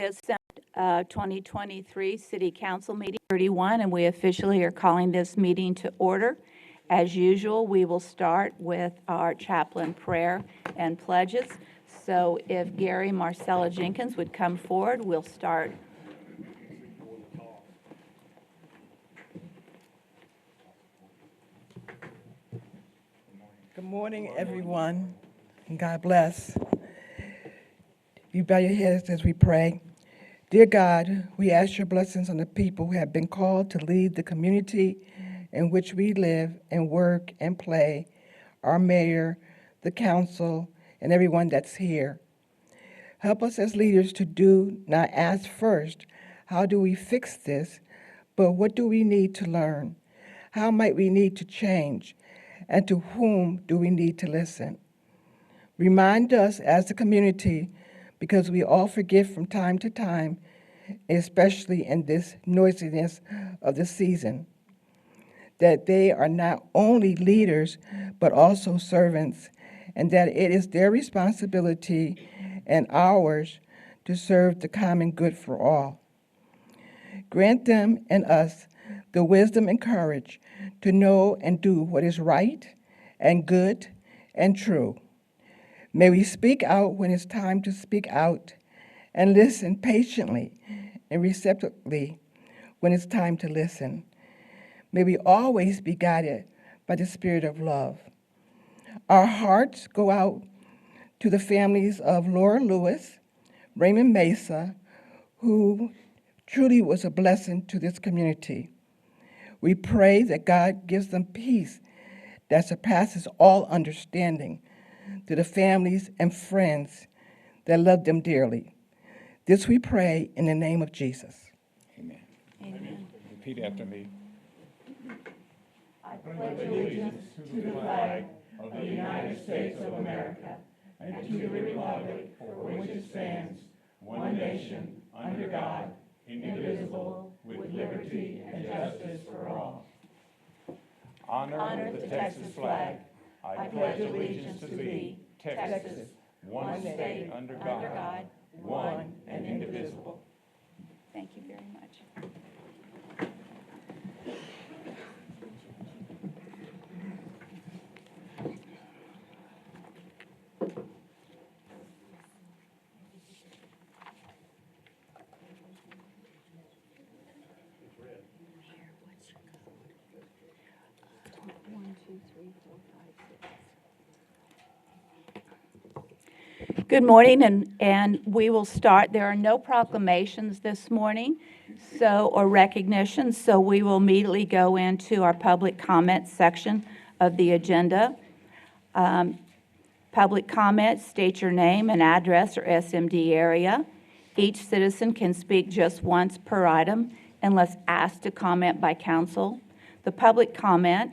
Assembly 2023 City Council Meeting 31, and we officially are calling this meeting to order. As usual, we will start with our chaplain prayer and pledges. So if Gary Marcella Jenkins would come forward, we'll start. Good morning, everyone, and God bless. You bow your heads as we pray. Dear God, we ask your blessings on the people who have been called to lead the community in which we live and work and play, our mayor, the council, and everyone that's here. Help us as leaders to do not ask first, how do we fix this, but what do we need to learn? How might we need to change? And to whom do we need to listen? Remind us as a community, because we all forget from time to time, especially in this noisiness of the season, that they are not only leaders, but also servants, and that it is their responsibility and ours to serve the common good for all. Grant them and us the wisdom and courage to know and do what is right and good and true. May we speak out when it's time to speak out and listen patiently and receptively when it's time to listen. May we always be guided by the spirit of love. Our hearts go out to the families of Laura Lewis, Raymond Mesa, who truly was a blessing to this community. We pray that God gives them peace that surpasses all understanding, to the families and friends that love them dearly. This we pray in the name of Jesus. Amen. Amen. Repeat after me. I pledge allegiance to the flag of the United States of America and to the republic for which it stands, one nation, under God, indivisible, with liberty and justice for all. Honor the Texas flag. I pledge allegiance to thee, Texas, one state under God, one and indivisible. Thank you very much. Good morning, and we will start. There are no proclamations this morning, or recognitions, so we will immediately go into our public comment section of the agenda. Public comment, state your name and address or SMD area. Each citizen can speak just once per item unless asked to comment by council. The public comment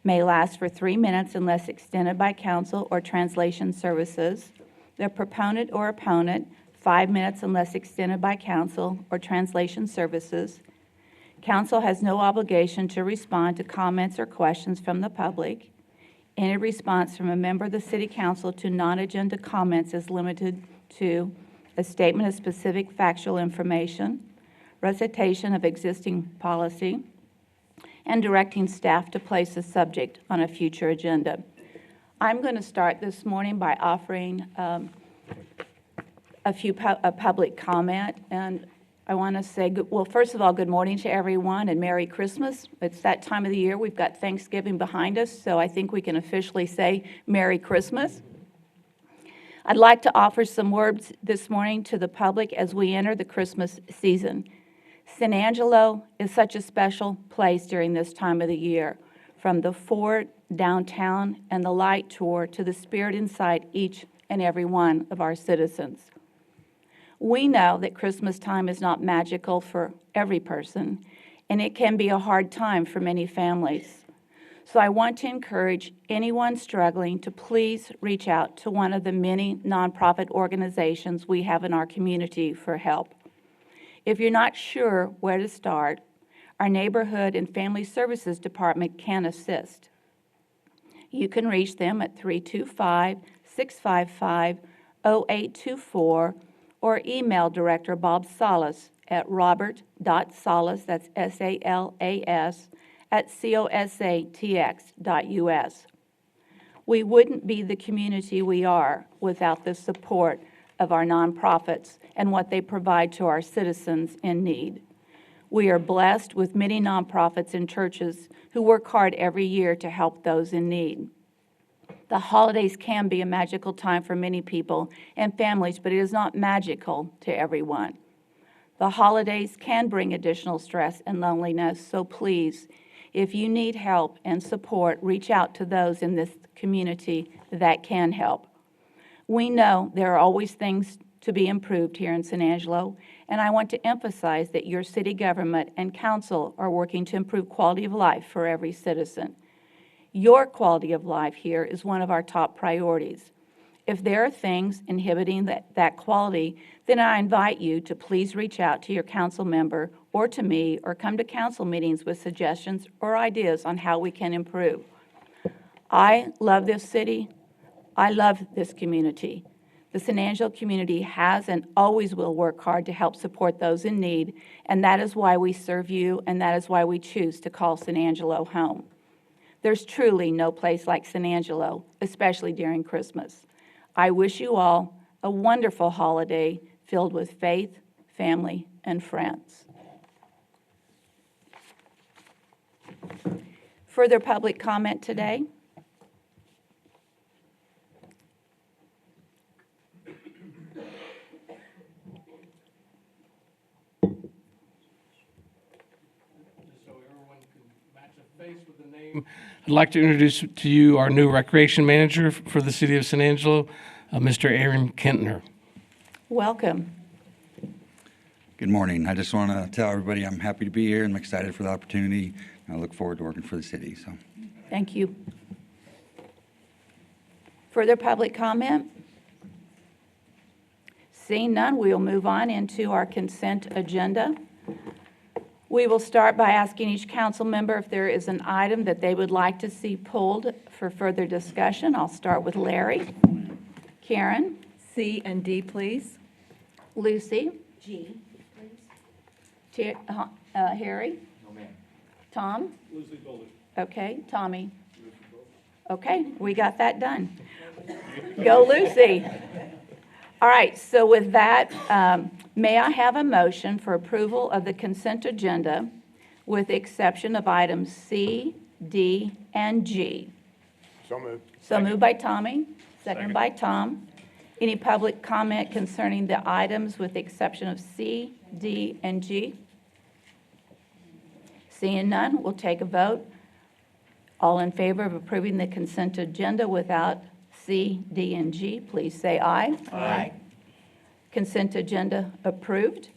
may last for 3 minutes unless extended by council or translation services. The proponent or opponent, 5 minutes unless extended by council or translation services. Council has no obligation to respond to comments or questions from the public. Any response from a member of the City Council to non-agenda comments is limited to a statement of specific factual information, recitation of existing policy, and directing staff to place the subject on a future agenda. I'm going to start this morning by offering a public comment, and I want to say, well, first of all, good morning to everyone and Merry Christmas. It's that time of the year. We've got Thanksgiving behind us, so I think we can officially say Merry Christmas. I'd like to offer some words this morning to the public as we enter the Christmas season. San Angelo is such a special place during this time of the year, from the fort, downtown, and the light tour to the spirit inside each and every one of our citizens. We know that Christmas time is not magical for every person, and it can be a hard time for many families. So I want to encourage anyone struggling to please reach out to one of the many nonprofit organizations we have in our community for help. If you're not sure where to start, our Neighborhood and Family Services Department can assist. You can reach them at 325-655-0824 or email Director Bob Salas at robert.salas, that's S-A-L-A-S, at cosatx.us. We wouldn't be the community we are without the support of our nonprofits and what they provide to our citizens in need. We are blessed with many nonprofits and churches who work hard every year to help those in need. The holidays can be a magical time for many people and families, but it is not magical to everyone. The holidays can bring additional stress and loneliness, so please, if you need help and support, reach out to those in this community that can help. We know there are always things to be improved here in San Angelo, and I want to emphasize that your city government and council are working to improve quality of life for every citizen. Your quality of life here is one of our top priorities. If there are things inhibiting that quality, then I invite you to please reach out to your council member or to me, or come to council meetings with suggestions or ideas on how we can improve. I love this city. I love this community. The San Angelo community has and always will work hard to help support those in need, and that is why we serve you, and that is why we choose to call San Angelo home. There's truly no place like San Angelo, especially during Christmas. I wish you all a wonderful holiday filled with faith, family, and friends. Further public comment today? I'd like to introduce to you our new recreation manager for the city of San Angelo, Mr. Aaron Kentner. Welcome. Good morning. I just want to tell everybody I'm happy to be here and I'm excited for the opportunity. I look forward to working for the city. So, Thank you. Further public comment? Seeing none, we will move on into our consent agenda. We will start by asking each council member if there is an item that they would like to see pulled for further discussion. I'll start with Larry. Karen? C and D, please. Lucy? G, please. Harry? No, ma'am. Tom? Lucy Goldie. Okay, Tommy? Okay, we got that done. Go Lucy. All right, so with that, may I have a motion for approval of the consent agenda with the exception of items C, D, and G? So moved. So moved by Tommy, second by Tom. Any public comment concerning the items with the exception of C, D, and G? Seeing none, we'll take a vote. All in favor of approving the consent agenda without C, D, and G, please say aye. Aye. Consent agenda approved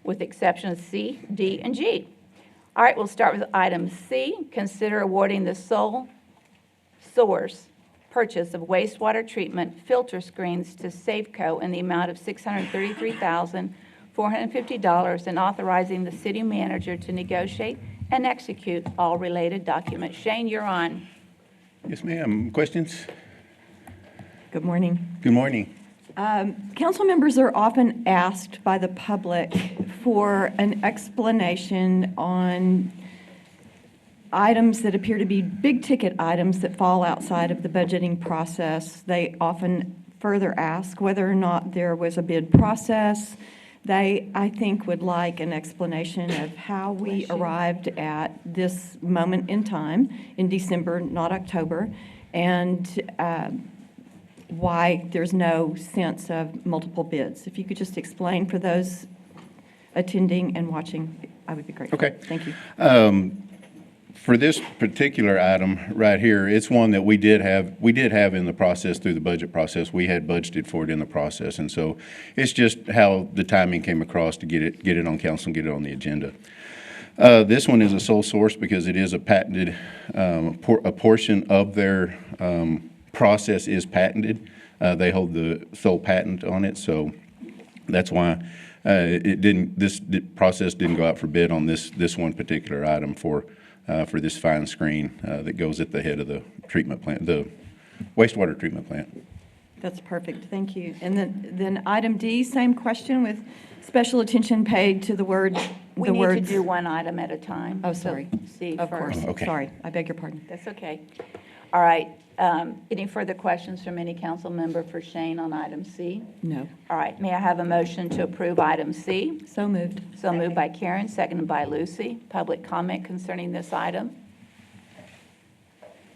with exception of C, D, and G. All right, we'll start with item C. Consider awarding the sole source purchase of wastewater treatment filter screens to Safeco in the amount of $633,450 and authorizing the city manager to negotiate and execute all related documents. Shane, you're on. Yes, ma'am. Questions? Good morning. Good morning. Council members are often asked by the public for an explanation on items that appear to be big-ticket items that fall outside of the budgeting process. They often further ask whether or not there was a bid process. They, I think, would like an explanation of how we arrived at this moment in time in December, not October, and why there's no sense of multiple bids. If you could just explain for those attending and watching, I would be grateful. Okay. Thank you. For this particular item right here, it's one that we did have in the process through the budget process. We had budgeted for it in the process, and so it's just how the timing came across to get it on council and get it on the agenda. This one is a sole source because it is a patented, a portion of their process is patented. They hold the sole patent on it, so that's why this process didn't go out for bid on this one particular item for this fine screen that goes at the head of the treatment plant, the wastewater treatment plant. That's perfect, thank you. And then item D, same question with special attention paid to the words. We need to do one item at a time. Oh, So sorry. C Of course, first. Okay. sorry, I beg your pardon. That's okay. All right. Any further questions from any council member for Shane on item C? No. All right. May I have a motion to approve item C? So moved. So moved by Karen, seconded by Lucy. Public comment concerning this item?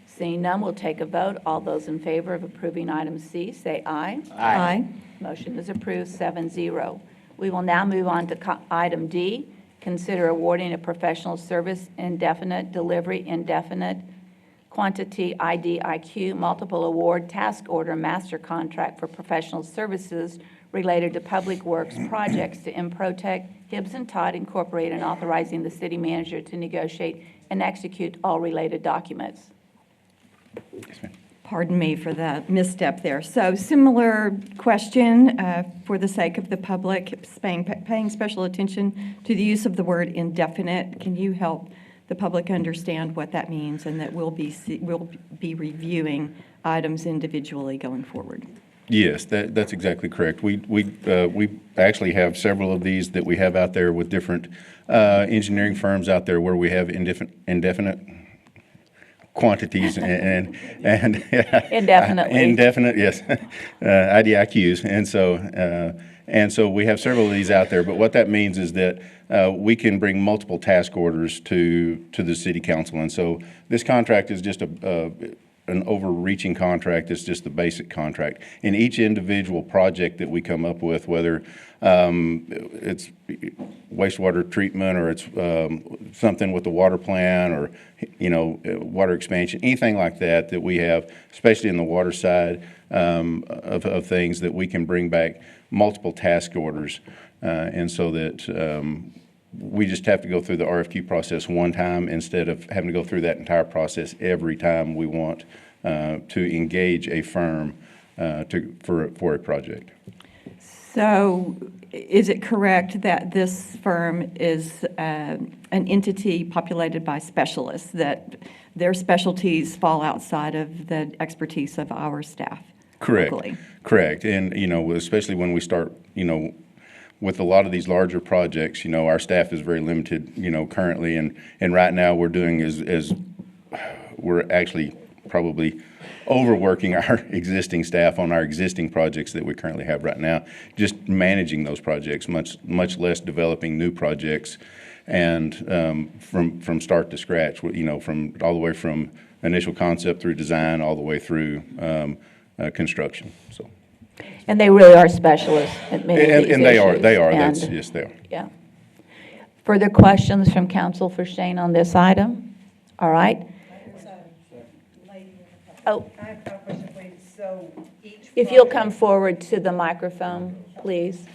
Seeing none, we'll take a vote. All those in favor of approving item C, say aye. Aye. Motion is approved, 7-0. We will now move on to item D, consider awarding a professional service indefinite delivery, indefinite quantity IDIQ multiple award task order master contract for professional services related to public works projects to Improtech Hibbs and Todd Incorporated, and authorizing the city manager to negotiate and execute all related documents. Pardon me for the misstep there. So similar question, for the sake of the public, paying special attention to the use of the word indefinite. Can you help the public understand what that means, and that we'll be reviewing items individually going forward? Yes, that's exactly correct. We actually have several of these that we have out there with different engineering firms out there where we have indefinite quantities and Indefinitely. indefinite, yes, IDIQs, and so we have several of these out there. But what that means is that we can bring multiple task orders to the city council, and so this contract is just an overreaching contract. It's just the basic contract. In each individual project that we come up with, whether it's wastewater treatment or it's something with the water plant or, water expansion, anything like that we have, especially in the water side of things, that we can bring back multiple task orders. And so that we just have to go through the RFQ process one time instead of having to go through that entire process every time we want to engage a firm for a project. So is it correct that this firm is an entity populated by specialists, that their specialties fall outside of the expertise of our staff? Correct. Locally? Correct. And, especially when we start, with a lot of these larger projects, our staff is very limited, currently. And right now we're doing is we're actually probably overworking our existing staff on our existing projects that we currently have right now, just managing those projects, much less developing new projects and from start to scratch, from all the way from initial concept through design all the way through construction. So. And they really are specialists at many of these issues. And they are. And- Yes, they are. Yeah. Further questions from council for Shane on this item? All right. Oh, I have a question, please. So each. if you'll come forward to the microphone, please.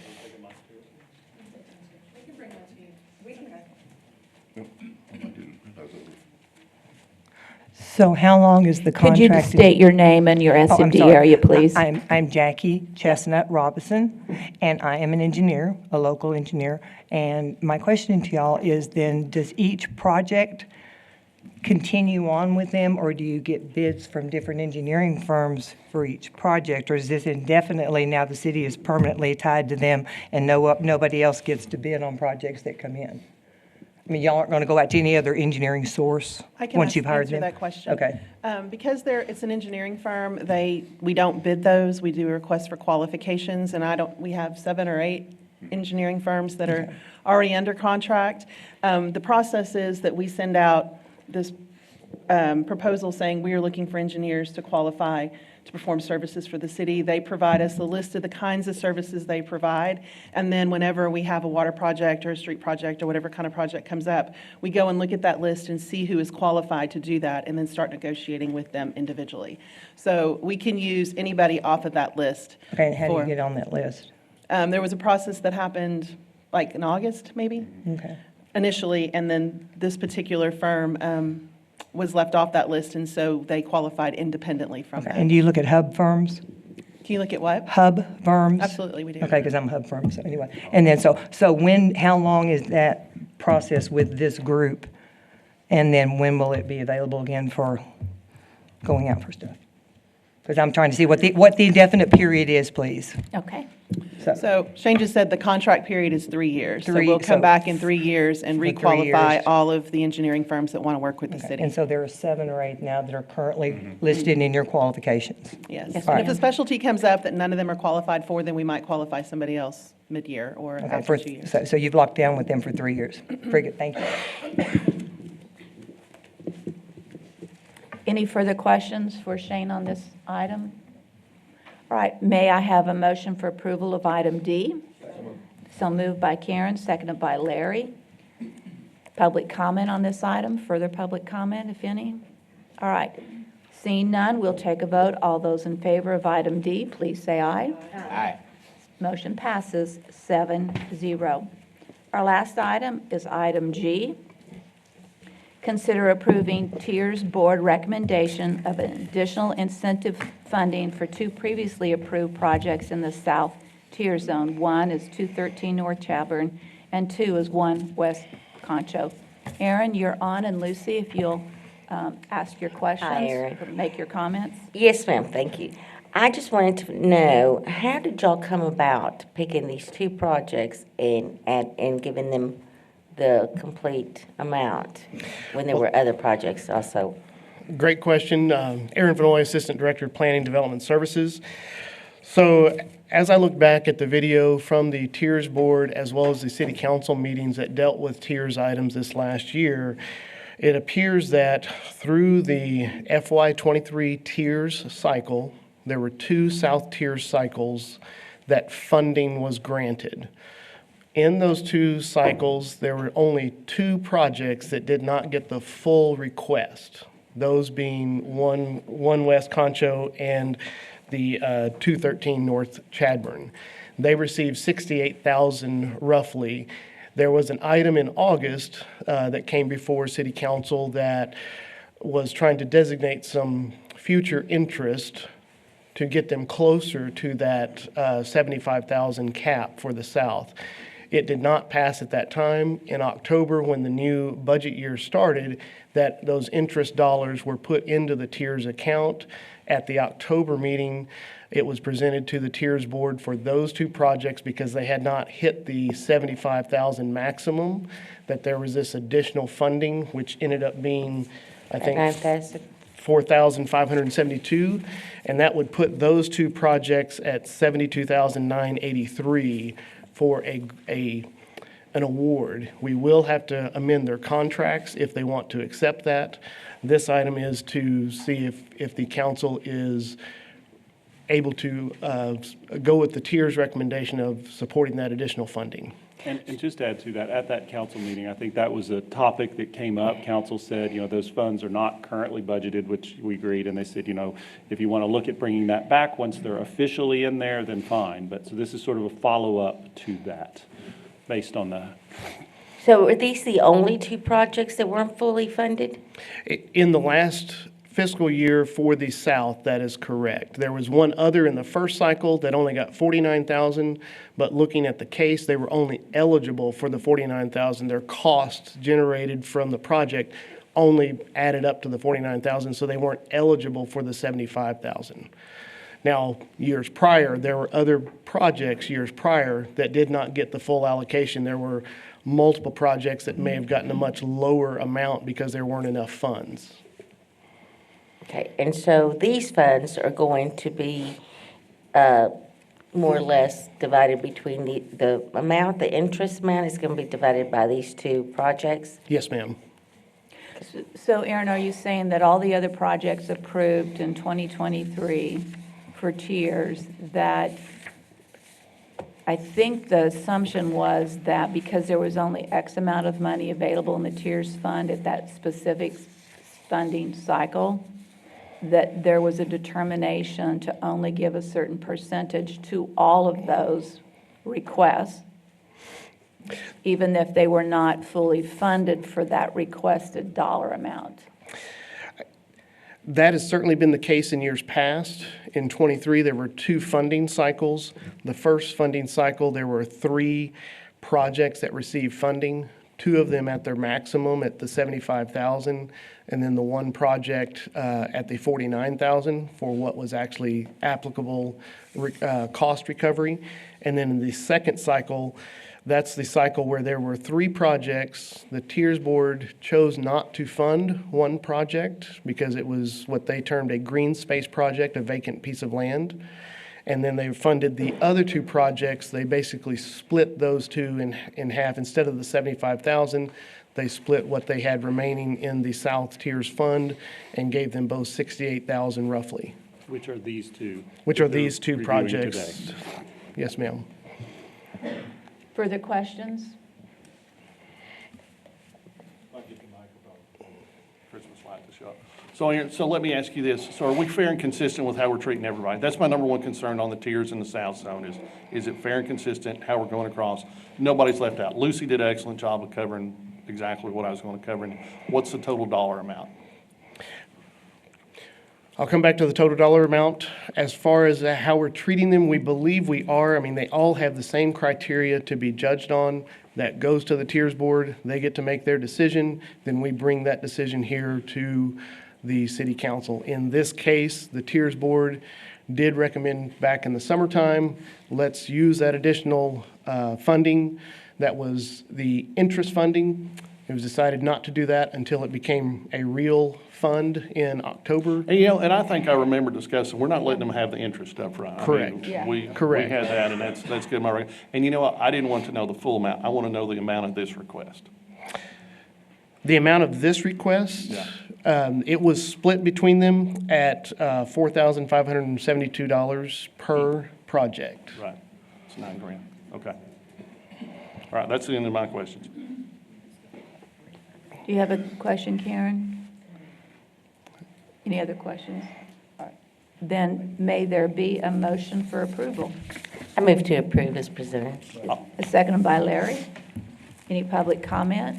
So how long is the Could contract? you just state your name and your Oh, I'm SMD sorry. area, please? I'm Jackie Chestnut Robinson, and I am an engineer, a local engineer. And my question to y'all is then, does each project continue on with them, or do you get bids from different engineering firms for each project? Or is this indefinitely, now the city is permanently tied to them and nobody else gets to bid on projects that come in? I mean, y'all aren't going to go out to any other engineering source I can once you've hired answer them? that question. Okay. Because it's an engineering firm, we don't bid those. We do a request for qualifications, and we have 7 or 8 engineering firms that are already under contract. The process is that we send out this proposal saying we are looking for engineers to qualify to perform services for the city. They provide us a list of the kinds of services they provide, and then whenever we have a water project or a street project or whatever kind of project comes up, we go and look at that list and see who is qualified to do that, and then start negotiating with them individually. So we can use anybody off of that list. Okay, and how do you get on that list? There was a process that happened like in August, maybe, Okay. initially, and then this particular firm was left off that list, and so they qualified independently from that. And do you look at hub firms? Can you look at what? Hub firms? Absolutely, we do. Okay, because I'm a hub firm, so anyway. And then, so how long is that process with this group? And then when will it be available again for going out for stuff? Because I'm trying to see what the indefinite period is, please. Okay. So Shane just said the contract period is 3 years. So we'll So come back in 3 years and for 3 requalify years. all of the engineering firms that want to work with the And city. so there are 7 or 8 now that are currently listed in your qualifications. Yes. Yes, And if a ma'am. specialty comes up that none of them are qualified for, then we might qualify somebody else mid-year or Okay, after 2 years. so you've locked down with them for 3 years. Very good, thank you. Any further questions for Shane on this item? All right, may I have a motion for approval of item D? So moved by Karen, seconded by Larry. Public comment on this item, further public comment, if any? All right, seeing none, we'll take a vote. All those in favor of item D, please say aye. Aye. Motion passes 7-0. Our last item is item G. Consider approving Tiers Board recommendation of an additional incentive funding for 2 previously approved projects in the South Tier Zone. 1 is 213 North Chaburn, and 2 is 1 West Concho. Aaron, you're on, and Lucy, if you'll ask your questions. Hi, Erin. Or make your comments. Yes, ma'am, thank you. I just wanted to know, how did y'all come about picking these 2 projects and giving them the complete amount when there were other projects also? Great question. Aaron Vanoy, Assistant Director of Planning Development Services. So as I look back at the video from the Tiers Board as well as the City Council meetings that dealt with Tiers items this last year, it appears that through the FY23 Tiers cycle, there were 2 South Tiers cycles that funding was granted. In those 2 cycles, there were only 2 projects that did not get the full request. Those being 1 West Concho and the 213 North Chadbourne. They received $68,000 roughly. There was an item in August that came before City Council that was trying to designate some future interest to get them closer to that 75,000 cap for the South. It did not pass at that time. In October, when the new budget year started, that those interest dollars were put into the Tiers account. At the October meeting, it was presented to the Tiers Board for those 2 projects because they had not hit the 75,000 maximum, that there was this additional funding, which ended up being, I think, Fantastic. 4,572, and that would put those 2 projects at 72,983 for an award. We will have to amend their contracts if they want to accept that. This item is to see if the council is able to go with the Tiers recommendation of supporting that additional funding. And just to add to that, at that council meeting, I think that was a topic that came up. Council said, those funds are not currently budgeted, which we agreed, and they said, if you want to look at bringing that back once they're officially in there, then fine. But so this is sort of a follow-up to that, based on that. So are these the only 2 projects that weren't fully funded? In the last fiscal year for the South, that is correct. There was one other in the first cycle that only got $49,000, but looking at the case, they were only eligible for the $49,000. Their costs generated from the project only added up to the $49,000, so they weren't eligible for the $75,000. Now, years prior, there were other projects years prior that did not get the full allocation. There were multiple projects that may have gotten a much lower amount because there weren't enough funds. Okay, and so these funds are going to be more or less divided between the amount, the interest amount is going to be divided by these 2 projects? Yes, ma'am. So Aaron, are you saying that all the other projects approved in 2023 for Tiers, that I think the assumption was that because there was only X amount of money available in the Tiers fund at that specific funding cycle, that there was a determination to only give a certain percentage to all of those requests, even if they were not fully funded for that requested dollar amount? That has certainly been the case in years past. In '23, there were 2 funding cycles. The first funding cycle, there were 3 projects that received funding. two of them at their maximum at the 75,000, and then the one project at the 49,000 for what was actually applicable cost recovery. And then in the second cycle, that's the cycle where there were three projects. The Tiers Board chose not to fund one project because it was what they termed a green space project, a vacant piece of land. And then they funded the other two projects. They basically split those two in half. Instead of the 75,000, they split what they had remaining in the South Tiers Fund and gave them both 68,000 roughly. Which are these two? Which are that they're these two reviewing projects. today. Yes, ma'am. Further questions? Christmas light to show up. So let me ask you this. So are we fair and consistent with how we're treating everybody? That's my number one concern on the tiers in the South Zone is it fair and consistent, how we're going across? Nobody's left out. Lucy did an excellent job of covering exactly what I was going to cover. And what's the total dollar amount? I'll come back to the total dollar amount. As far as how we're treating them, we believe we are. I mean, they all have the same criteria to be judged on. That goes to the Tiers Board. They get to make their decision. Then we bring that decision here to the City Council. In this case, the Tiers Board did recommend back in the summertime, let's use that additional funding. That was the interest funding. It was decided not to do that until it became a real fund in October. And I think I remember discussing, we're not letting them have the interest up front. Correct. Correct. We had that, and that's good. And you know what? I didn't want to know the full amount. I want to know the amount of this request. The amount of this request, it was split between them at $4,572 per project. Right. It's $9,000. Okay. All right, that's the end of my questions. Do you have a question, Karen? Any other questions? All right. Then may there be a motion for approval? I move to approve as presented. A second by Larry. Any public comment?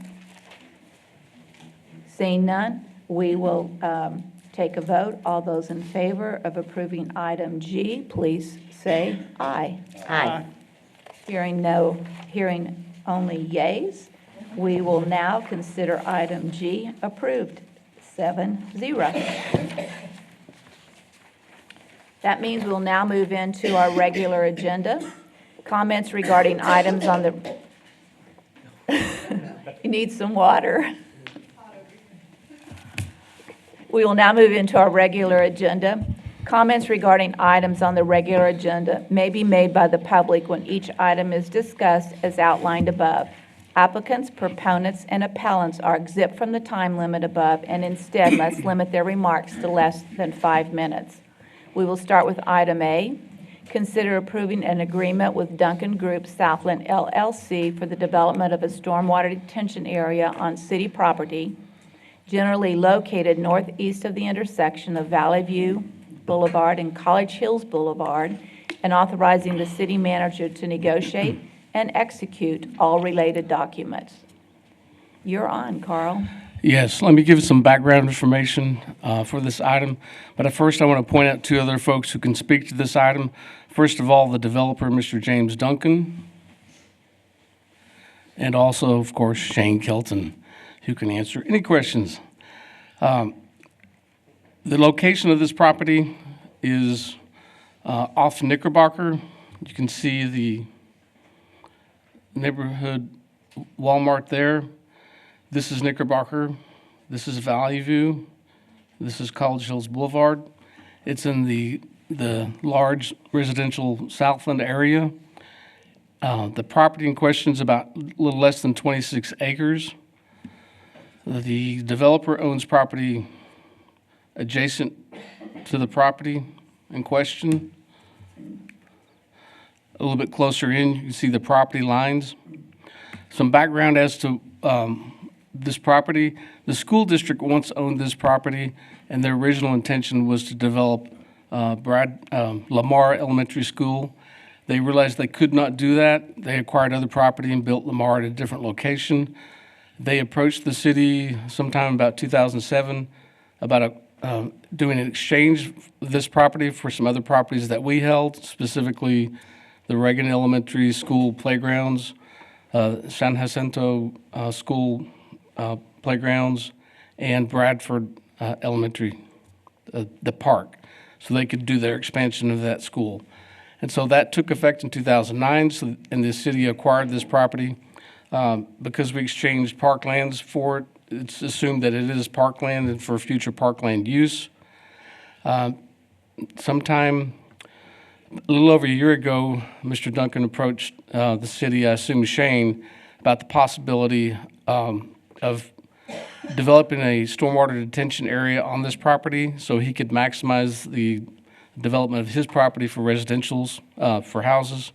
Seeing none, we will take a vote. All those in favor of approving item G, please say aye. Aye. Hearing only yays, we will now consider item G approved, 7-0. That means we'll now move into our regular agenda. Comments regarding items on the, you need some water. We will now move into our regular agenda. Comments regarding items on the regular agenda may be made by the public when each item is discussed as outlined above. Applicants, proponents, and appellants are exempt from the time limit above and instead must limit their remarks to less than 5 minutes. We will start with item A. Consider approving an agreement with Duncan Group Southland LLC for the development of a stormwater detention area on city property, generally located northeast of the intersection of Valley View Boulevard and College Hills Boulevard, and authorizing the city manager to negotiate and execute all related documents. You're on, Carl. Yes, let me give some background information for this item. But first, I want to point out two other folks who can speak to this item. First of all, the developer, Mr. James Duncan, and also, of course, Shane Kelton, who can answer any questions. The location of this property is off Knickerbocker. You can see the neighborhood Walmart there. This is Knickerbocker. This is Valley View. This is College Hills Boulevard. It's in the large residential Southland area. The property in question is about a little less than 26 acres. The developer owns property adjacent to the property in question. A little bit closer in, you can see the property lines. Some background as to this property. The school district once owned this property, and their original intention was to develop Lamar Elementary School. They realized they could not do that. They acquired other property and built Lamar at a different location. They approached the city sometime about 2007 about doing an exchange of this property for some other properties that we held, specifically the Reagan Elementary School playgrounds, San Jacinto School playgrounds, and Bradford Elementary, the park, so they could do their expansion of that school. And so that took effect in 2009, and the city acquired this property. Because we exchanged parklands for it, it's assumed that it is parkland and for future parkland use. Sometime a little over a year ago, Mr. Duncan approached the city, I assume Shane, about the possibility of developing a stormwater detention area on this property so he could maximize the development of his property for residentials, for houses.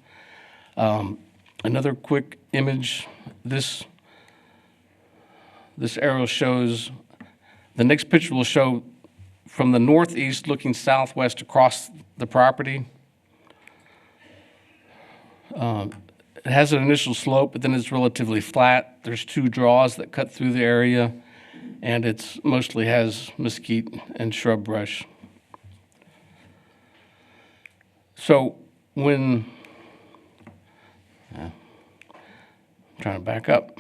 Another quick image, this arrow shows, the next picture will show from the northeast looking southwest across the property. It has an initial slope, but then it's relatively flat. There's 2 draws that cut through the area, and it's mostly has mesquite and shrub brush. So when, I'm trying to back up.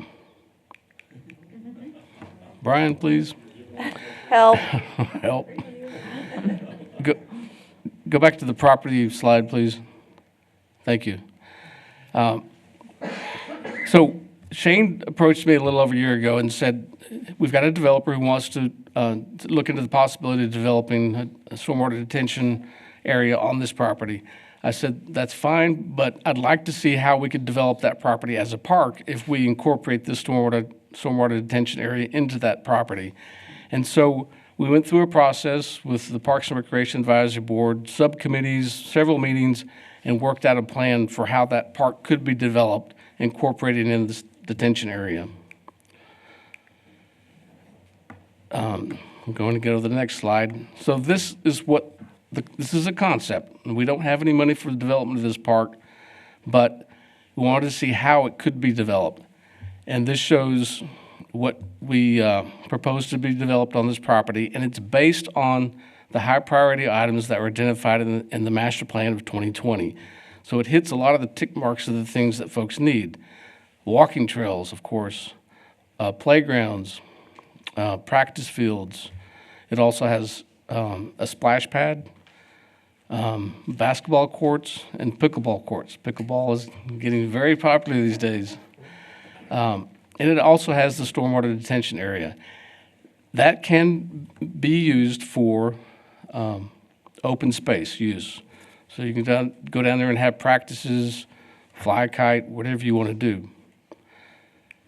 Brian, please. Help. Help. Go back to the property slide, please. Thank you. So Shane approached me a little over a year ago and said, we've got a developer who wants to look into the possibility of developing a stormwater detention area on this property. I said, that's fine, but I'd like to see how we could develop that property as a park if we incorporate this stormwater detention area into that property. And so we went through a process with the Parks and Recreation Advisory Board, subcommittees, several meetings, and worked out a plan for how that park could be developed, incorporated in this detention area. I'm going to go to the next slide. So this is this is a concept. We don't have any money for the development of this park, but we wanted to see how it could be developed. And this shows what we propose to be developed on this property, and it's based on the high priority items that were identified in the master plan of 2020. So it hits a lot of the tick marks of the things that folks need. Walking trails, of course, playgrounds, practice fields. It also has a splash pad, basketball courts, and pickleball courts. Pickleball is getting very popular these days. And it also has the stormwater detention area. That can be used for open space use. So you can go down there and have practices, fly a kite, whatever you want to do.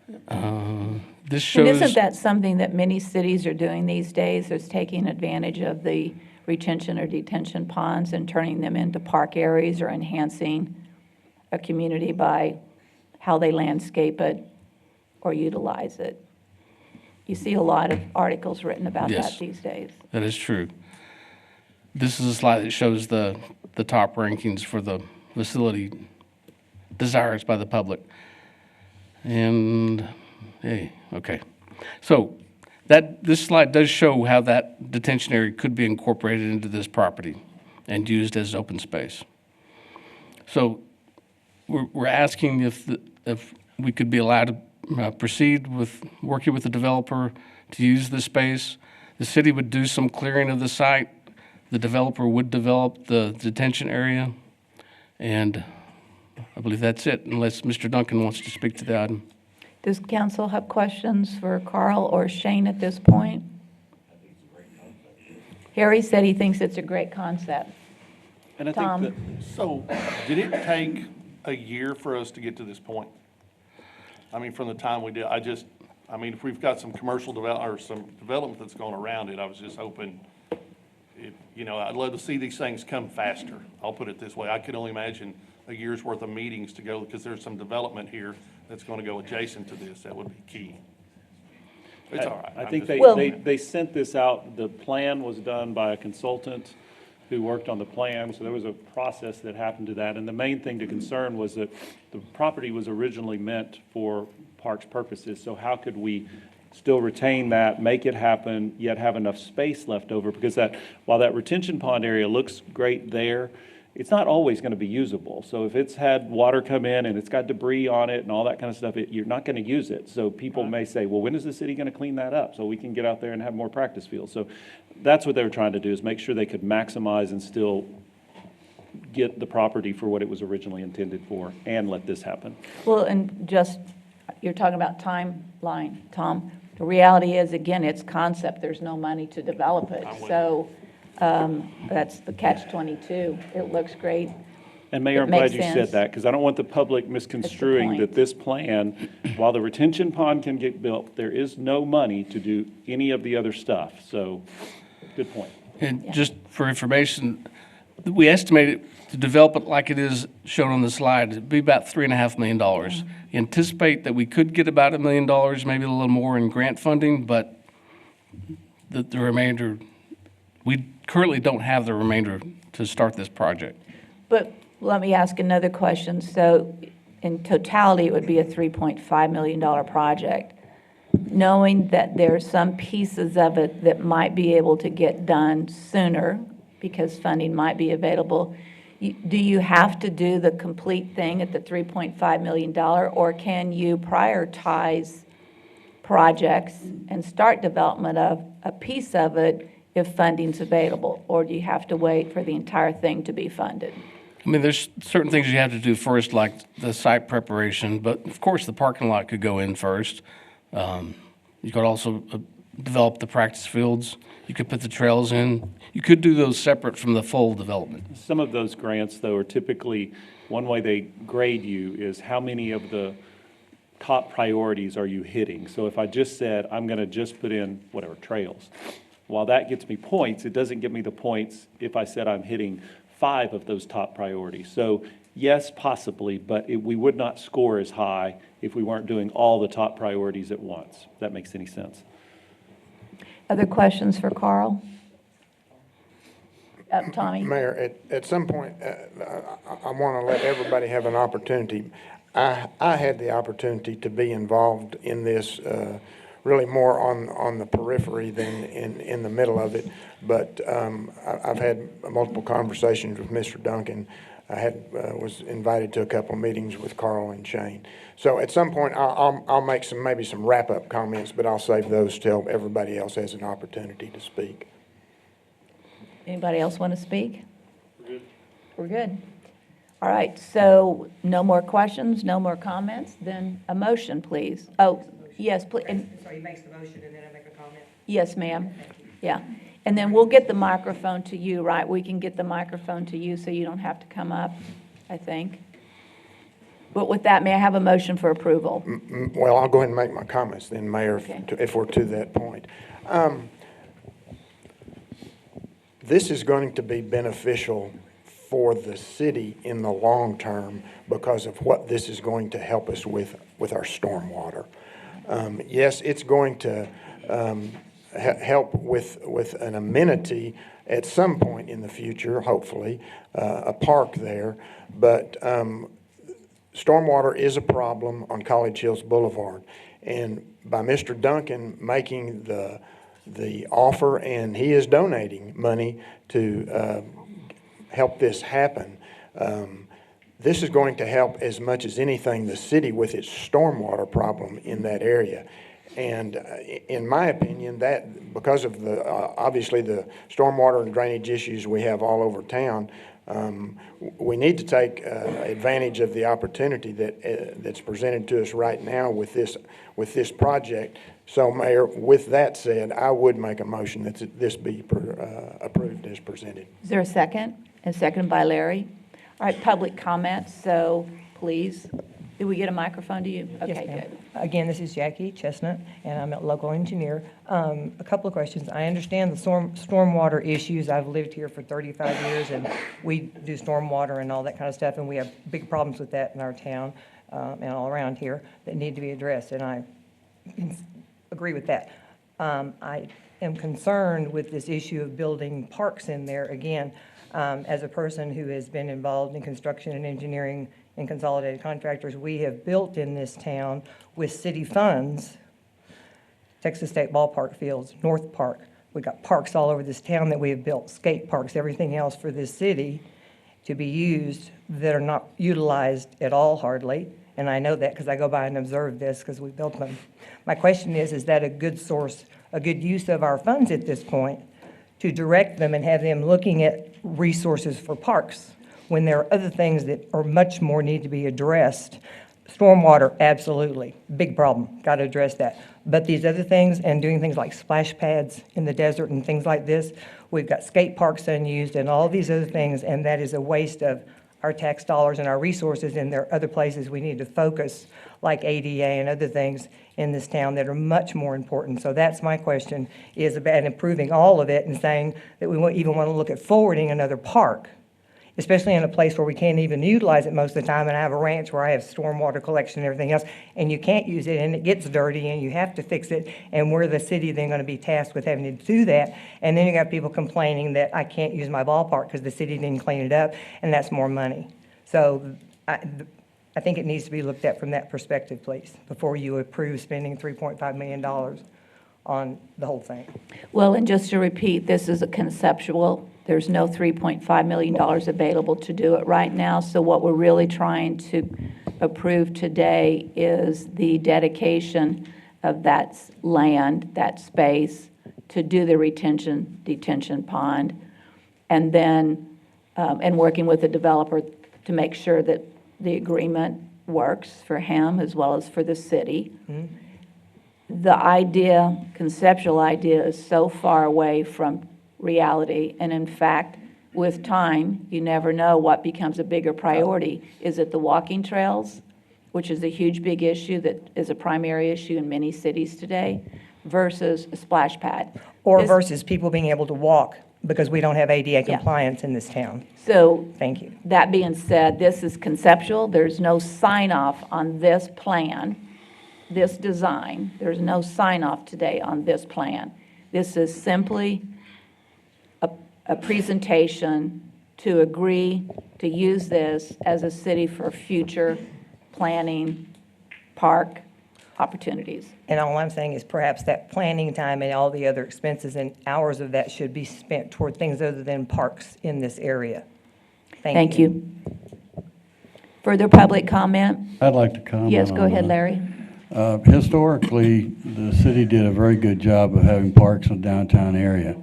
This And shows. isn't that something that many cities are doing these days, is taking advantage of the retention or detention ponds and turning them into park areas or enhancing a community by how they landscape it or utilize it? You see a lot of articles written about Yes. that these days. That is true. This is a slide that shows the top rankings for the facility desires by the public. And, hey, okay. So this slide does show how that detention area could be incorporated into this property and used as open space. So we're asking if we could be allowed to proceed with working with the developer to use this space. The city would do some clearing of the site. The developer would develop the detention area. And I believe that's it, unless Mr. Duncan wants to speak to the item. Does council have questions for Carl or Shane at this point? Harry said he thinks it's a great concept. And I Tom? think that, so, did it take a year for us to get to this point? I mean, from the time we did, I mean, if we've got some commercial or some development that's going around it, I was just hoping, I'd love to see these things come faster. I'll put it this way. I could only imagine a year's worth of meetings to go, because there's some development here that's going to go adjacent to this. That would be key. It's all right. I think Well- they sent this out, the plan was done by a consultant who worked on the plan, so there was a process that happened to that. And the main thing to concern was that the property was originally meant for parks purposes, so how could we still retain that, make it happen, yet have enough space left over? Because while that retention pond area looks great there, it's not always going to be usable. So if it's had water come in and it's got debris on it and all that kind of stuff, you're not going to use it. So people may say, well, when is the city going to clean that up so we can get out there and have more practice fields? So that's what they were trying to do, is make sure they could maximize and still get the property for what it was originally intended for and let this happen. Well, and just, you're talking about timeline, Tom. The reality is, again, it's concept. There's no money to develop it. So that's the catch-22. It looks great. And Mayor, It I'm glad makes you sense. said that, because I don't want the public misconstruing point. that this plan, while the retention pond can get built, there is no money to do any of the other stuff. So, good point. And just for information, we estimated to develop it like it is shown on the slide, it'd be about $3.5 million. Anticipate that we could get about $1 million, maybe a little more in grant funding, but the remainder, we currently don't have the remainder to start this project. But let me ask another question. So in totality, it would be a $3.5 million project. Knowing that there are some pieces of it that might be able to get done sooner because funding might be available, do you have to do the complete thing at the $3.5 million, or can you prioritize projects and start development of a piece of it if funding's available? Or do you have to wait for the entire thing to be funded? I mean, there's certain things you have to do first, like the site preparation, but of course, the parking lot could go in first. You could also develop the practice fields. You could put the trails in. You could do those separate from the full development. Some of those grants, though, are typically, one way they grade you is how many of the top priorities are you hitting? So if I just said, I'm going to just put in, whatever, trails, while that gets me points, it doesn't give me the points if I said I'm hitting 5 of those top priorities. So yes, possibly, but we would not score as high if we weren't doing all the top priorities at once, if that makes any sense. Other questions for Carl? Tommy? Mayor, at some point, I want to let everybody have an opportunity. I had the opportunity to be involved in this, really more on the periphery than in the middle of it. But I've had multiple conversations with Mr. Duncan. I was invited to a couple of meetings with Carl and Shane. So at some point, I'll make maybe some wrap-up comments, but I'll save those till everybody else has an opportunity to speak. Anybody else want to speak? We're good. We're good. All right, so no more questions, no more comments, then a motion, please. Oh, yes, please. So he makes the motion and then I make a comment? Yes, ma'am. Yeah. And then we'll get the microphone to you, right? We can get the microphone to you so you don't have to come up, I think. But with that, may I have a motion for approval? Well, I'll go ahead and make my comments then, Mayor, Okay. if we're to that point. This is going to be beneficial for the city in the long term because of what this is going to help us with our stormwater. Yes, it's going to help with an amenity at some point in the future, hopefully, a park there. But stormwater is a problem on College Hills Boulevard. And by Mr. Duncan making the offer, and he is donating money to help this happen, this is going to help as much as anything the city with its stormwater problem in that area. And in my opinion, that because of the obviously the stormwater and drainage issues we have all over town, we need to take advantage of the opportunity that's presented to us right now with this project. So, Mayor, with that said, I would make a motion that this be approved as presented. Is there a second? And seconded by Larry. All right, public comments, so please. Did we get a microphone to you? Yes, Okay, ma'am. good. Again, this is Jackie Chestnut, and I'm a local engineer. A couple of questions. I understand the stormwater issues. I've lived here for 35 years, and we do stormwater and all that kind of stuff, and we have big problems with that in our town and all around here that need to be addressed, and I agree with that. I am concerned with this issue of building parks in there. Again, as a person who has been involved in construction and engineering and consolidated contractors, we have built in this town with city funds, Texas State Ballpark fields, North Park. We've got parks all over this town that we have built, skate parks, everything else for this city. to be used that are not utilized at all hardly. And I know that because I go by and observe this because we built them. My question is that a good source, a good use of our funds at this point to direct them and have them looking at resources for parks when there are other things that are much more need to be addressed? Stormwater, absolutely, big problem, got to address that. But these other things and doing things like splash pads in the desert and things like this, we've got skate parks unused and all these other things, and that is a waste of our tax dollars and our resources, and there are other places we need to focus, like ADA and other things in this town that are much more important. So that's my question, is about improving all of it and saying that we won't even want to look at forwarding another park, especially in a place where we can't even utilize it most of the time. And I have a ranch where I have stormwater collection and everything else, and you can't use it, and it gets dirty, and you have to fix it, and we're the city then going to be tasked with having to do that. And then you got people complaining that I can't use my ballpark because the city didn't clean it up, and that's more money. So I think it needs to be looked at from that perspective, please, before you approve spending $3.5 million on the whole thing. Well, and just to repeat, this is a conceptual. There's no $3.5 million available to do it right now. So what we're really trying to approve today is the dedication of that land, that space, to do the detention pond, and then, and working with the developer to make sure that the agreement works for him as well as for the city. The idea, conceptual idea, is so far away from reality, and in fact, with time, you never know what becomes a bigger priority. Is it the walking trails, which is a huge, big issue that is a primary issue in many cities today, versus a splash pad? Or versus people being able to walk, because we don't have ADA compliance in this town. So, Thank you. that being said, this is conceptual. There's no sign-off on this plan, this design. There's no sign-off today on this plan. This is simply a presentation to agree to use this as a city for future planning, park opportunities. And all I'm saying is perhaps that planning time and all the other expenses and hours of that should be spent toward things other than parks in this area. Thank you. Further public comment? I'd like to comment. Yes, go on ahead, that. Larry. Historically, the city did a very good job of having parks in the downtown area.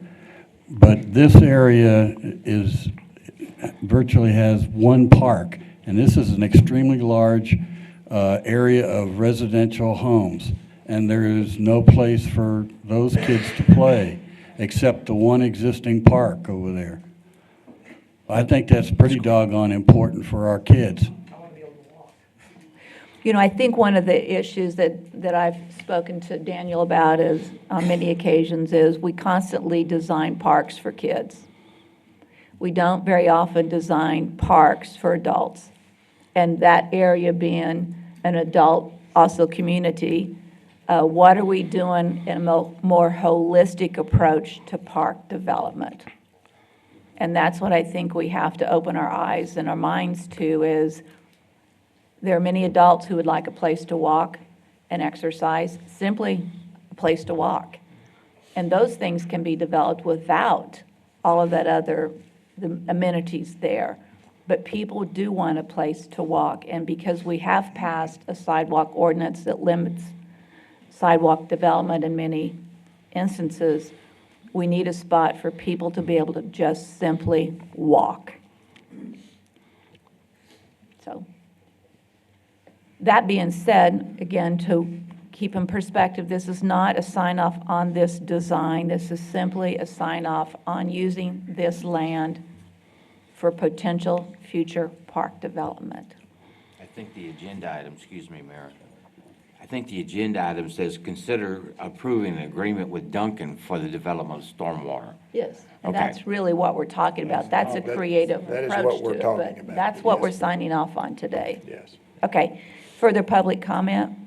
But this area virtually has one park, and this is an extremely large area of residential homes. And there is no place for those kids to play except the one existing park over there. I think that's pretty doggone important for our kids. You know, I think one of the issues that I've spoken to Daniel about is, on many occasions, is we constantly design parks for kids. We don't very often design parks for adults. And that area being an adult, also community, what are we doing in a more holistic approach to park development? And that's what I think we have to open our eyes and our minds to, is there are many adults who would like a place to walk and exercise, simply a place to walk. And those things can be developed without all of that the amenities there. But people do want a place to walk, and because we have passed a sidewalk ordinance that limits sidewalk development in many instances, we need a spot for people to be able to just simply walk. So, that being said, again, to keep in perspective, this is not a sign-off on this design. This is simply a sign-off on using this land for potential future park development. I think the agenda item, excuse me, Mayor, I think the agenda item says consider approving an agreement with Duncan for the development of stormwater. Yes, and Okay. that's really what we're talking about. That's a creative that is approach what we're to it, talking but about, that's what yes. we're signing off on today. Yes. Okay, further public comment?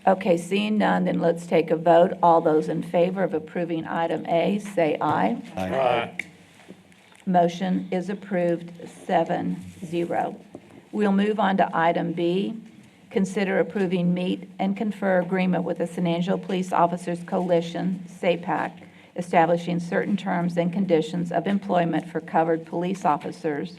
Okay, seeing none, then let's take a vote. All those in favor of approving item A, say aye. Aye. Motion is approved 7-0. We'll move on to item B. Consider approving meet and confer agreement with the San Angelo Police Officers Coalition, SAPAC, establishing certain terms and conditions of employment for covered police officers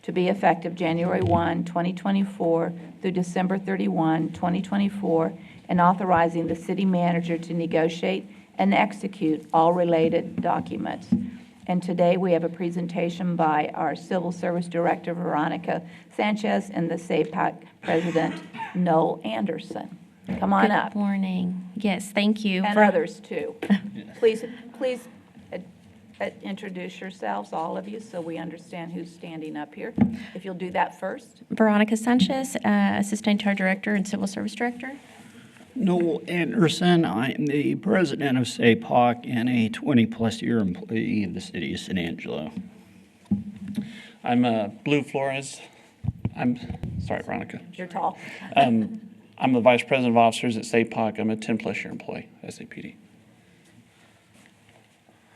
to be effective January 1, 2024 through December 31, 2024, and authorizing the city manager to negotiate and execute all related documents. And today, we have a presentation by our Civil Service Director, Veronica Sanchez, and the SAPAC President, Noel Anderson. Come on up. Good morning. Yes, thank you. And others, too. Please introduce yourselves, all of you, so we understand who's standing up here. If you'll do that first. Veronica Sanchez, Assistant Charge Director and Civil Service Director. Noel Anderson. I am the president of SAPOC and a 20-plus year employee of the city of San Angelo. I'm Blue Flores. I'm sorry, Veronica. You're tall. I'm the Vice President of Officers at SAPOC. I'm a 10-plus year employee at SAPD.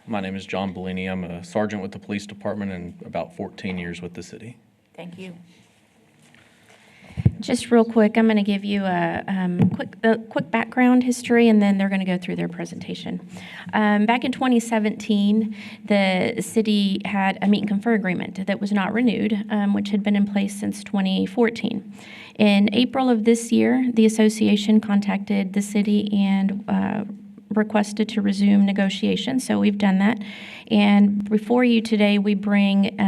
My name is John Bellini. I'm a sergeant with the police department and about 14 years with the city. Thank you. Just real quick, I'm going to give you a quick background history, and then they're going to go through their presentation. Back in 2017, the city had a meet and confer agreement that was not renewed, which had been in place since 2014. In April of this year, the association contacted the city and requested to resume negotiations, so we've done that. And before you today, we bring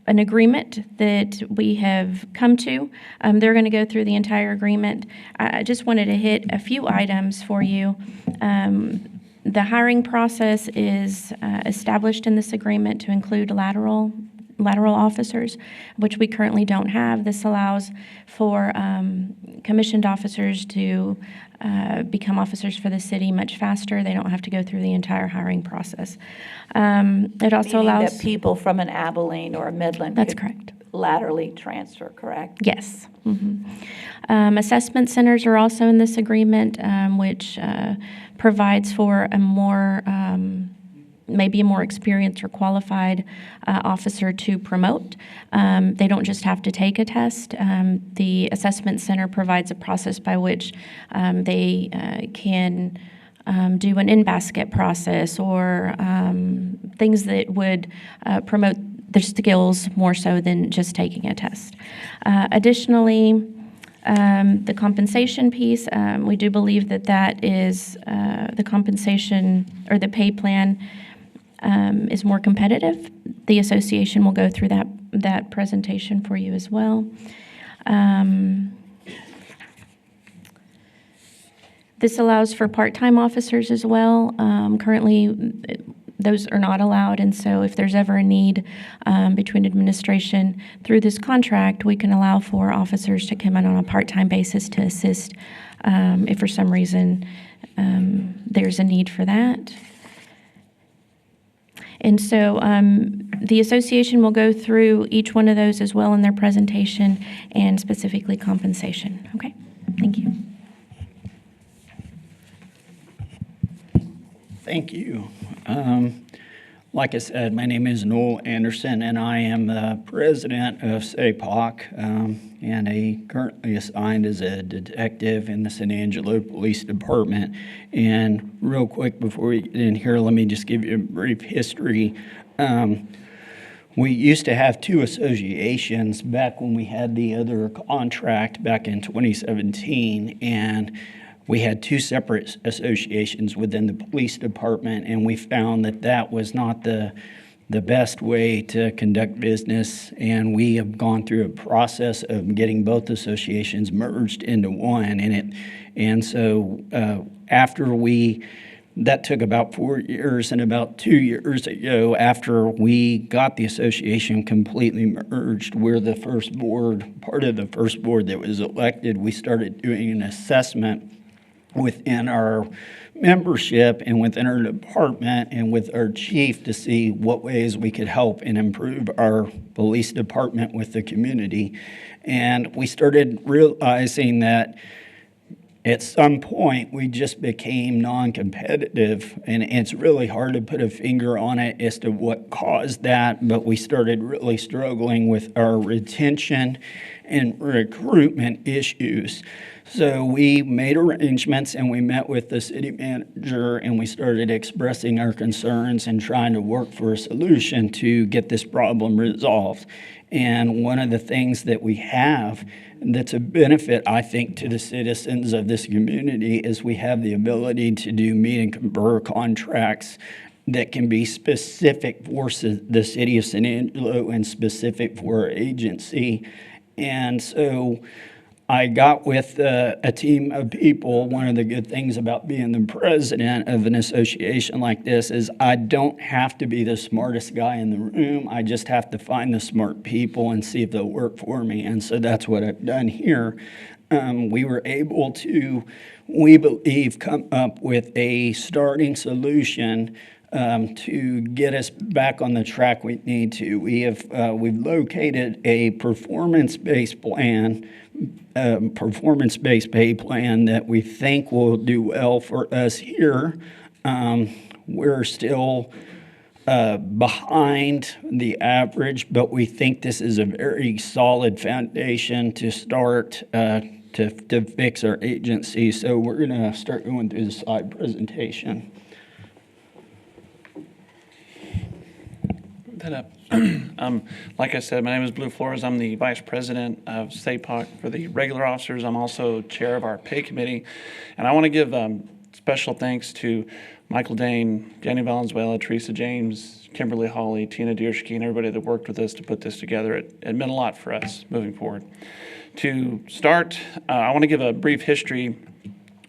an agreement that we have come to. They're going to go through the entire agreement. I just wanted to hit a few items for you. The hiring process is established in this agreement to include lateral officers, which we currently don't have. This allows for commissioned officers to become officers for the city much faster. They don't have to go through the entire hiring process. It also Meaning allows that people from an Abilene or a Midland That's could correct. laterally transfer, correct? Yes. Assessment centers are also in this agreement, which provides for a more, maybe a more experienced or qualified officer to promote. They don't just have to take a test. The assessment center provides a process by which they can do an in-basket process or things that would promote their skills more so than just taking a test. Additionally, the compensation piece, we do believe that that is the compensation or the pay plan is more competitive. The association will go through that presentation for you as well. This allows for part-time officers as well. Currently, those are not allowed, and so if there's ever a need between administration through this contract, we can allow for officers to come in on a part-time basis to assist if for some reason there's a need for that. And so the association will go through each one of those as well in their presentation and specifically compensation. Okay, thank you. Thank you. Like I said, my name is Noel Anderson, and I am the president of SAPOC and currently assigned as a detective in the San Angelo Police Department. And real quick, before we get in here, let me just give you a brief history. We used to have two associations back when we had the other contract back in 2017, and we had two separate associations within the police department, and we found that that was not the best way to conduct business, and we have gone through a process of getting both associations merged into one. And so after that took about 4 years, and about 2 years ago, after we got the association completely merged, we're the first board, part of the first board that was elected. We started doing an assessment within our membership and within our department and with our chief to see what ways we could help and improve our police department with the community. And we started realizing that at some point we just became non-competitive, and it's really hard to put a finger on it as to what caused that, but we started really struggling with our retention and recruitment issues. So we made arrangements and we met with the city manager and we started expressing our concerns and trying to work for a solution to get this problem resolved. And one of the things that we have that's a benefit, I think, to the citizens of this community is we have the ability to do meet and confer contracts that can be specific for the city of San Angelo and specific for our agency. And so I got with a team of people. One of the good things about being the president of an association like this is I don't have to be the smartest guy in the room. I just have to find the smart people and see if they'll work for me. And so that's what I've done here. We were able to, we believe, come up with a starting solution to get us back on the track we need to. We've located a performance-based plan, performance-based pay plan that we think will do well for us here. We're still behind the average, but we think this is a very solid foundation to start to fix our agency. So we're going to start going through the slide presentation. Like I said, my name is Blue Flores. I'm the Vice President of SAPOC for the regular officers. I'm also Chair of our pay committee. And I want to give special thanks to Michael Dane, Danny Valenzuela, Teresa James, Kimberly Hawley, Tina Dierschke, and everybody that worked with us to put this together. It meant a lot for us moving forward. To start, I want to give a brief history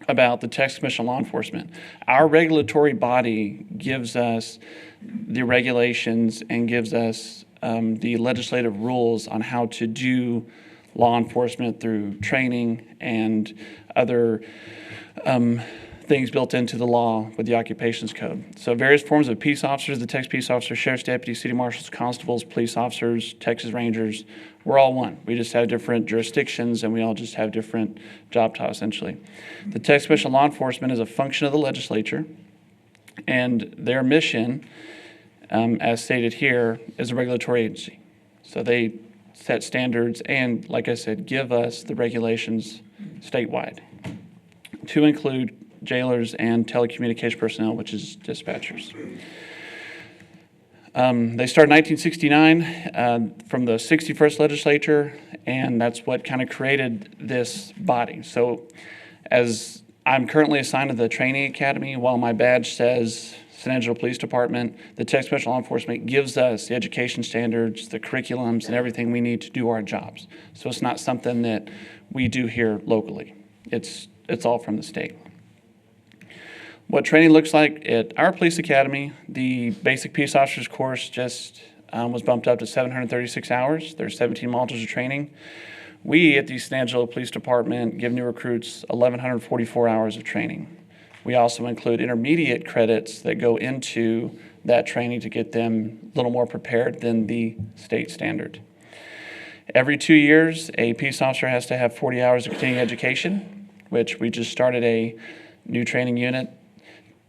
about the Texas Commission on Law Enforcement. Our regulatory body gives us the regulations and gives us the legislative rules on how to do law enforcement through training and other things built into the law with the occupations code. So various forms of peace officers, the Texas peace officers, sheriff's deputies, city marshals, constables, police officers, Texas Rangers, we're all one. We just have different jurisdictions and we all just have different job titles essentially. The Texas Commission on Law Enforcement is a function of the legislature, and their mission, as stated here, is a regulatory agency. So they set standards and, like I said, give us the regulations statewide to include jailers and telecommunication personnel, which is dispatchers. They started in 1969 from the 61st legislature, and that's what kind of created this body. So as I'm currently assigned to the training academy, while my badge says San Angelo Police Department, the Texas Commission on Law Enforcement gives us the education standards, the curriculums, and everything we need to do our jobs. So it's not something that we do here locally. It's all from the state. What training looks like at our police academy, the basic peace officers course just was bumped up to 736 hours. There's 17 modules of training. We at the San Angelo Police Department give new recruits 1,144 hours of training. We also include intermediate credits that go into that training to get them a little more prepared than the state standard. Every 2 years, a peace officer has to have 40 hours of continuing education, which we just started a new training unit.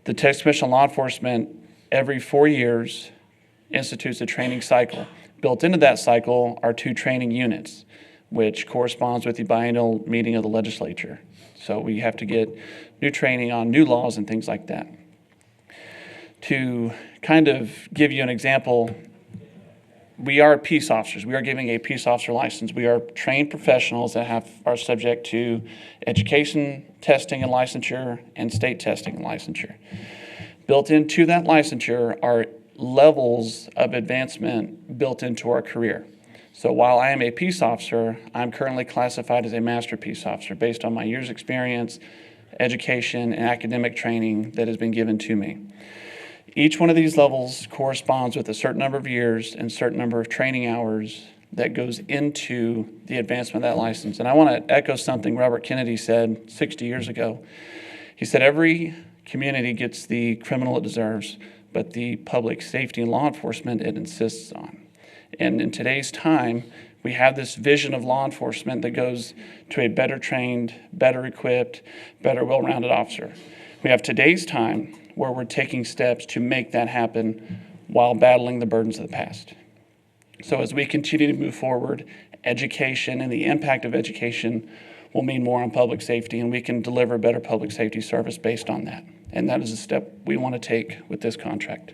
The Texas Commission on Law Enforcement, every 4 years, institutes a training cycle. Built into that cycle are 2 training units, which corresponds with the biennial meeting of the legislature. So we have to get new training on new laws and things like that. To kind of give you an example, we are peace officers. We are giving a peace officer license. We are trained professionals that are subject to education, testing and licensure, and state testing and licensure. Built into that licensure are levels of advancement built into our career. So while I am a peace officer, I'm currently classified as a master peace officer based on my years' experience, education, and academic training that has been given to me. Each one of these levels corresponds with a certain number of years and certain number of training hours that goes into the advancement of that license. And I want to echo something Robert Kennedy said 60 years ago. He said, every community gets the criminal it deserves, but the public safety and law enforcement it insists on. And in today's time, we have this vision of law enforcement that goes to a better trained, better equipped, better well-rounded officer. We have today's time where we're taking steps to make that happen while battling the burdens of the past. So as we continue to move forward education and the impact of education will mean more on public safety, and we can deliver better public safety service based on that. And that is a step we want to take with this contract.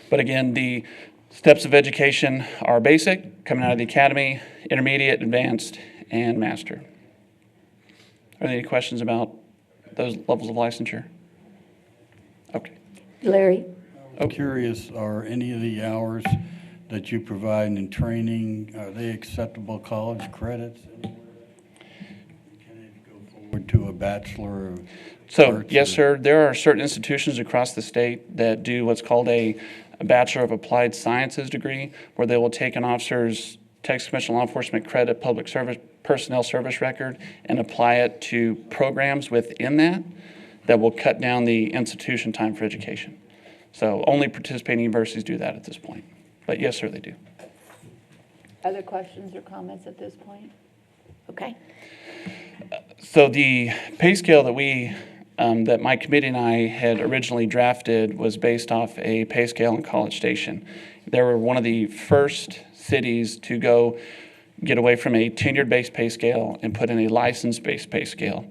But again, the steps of education are basic, coming out of the academy, intermediate, advanced, and master. Are there any questions about those levels of licensure? Okay. Larry? I'm curious, are any of the hours that you provide in training, are they acceptable college credits? Can it go forward to a Bachelor of So, Arts yes, or- sir, there are certain institutions across the state that do what's called a Bachelor of Applied Sciences degree, where they will take an officer's Texas Commission on Law Enforcement Credit Public Service Personnel Service Record and apply it to programs within that will cut down the institution time for education. So only participating universities do that at this point. But yes, sir, they do. Other questions or comments at this point? Okay. So the pay scale that my committee and I had originally drafted was based off a pay scale in College Station. They were one of the first cities to get away from a tenured-based pay scale and put in a license-based pay scale.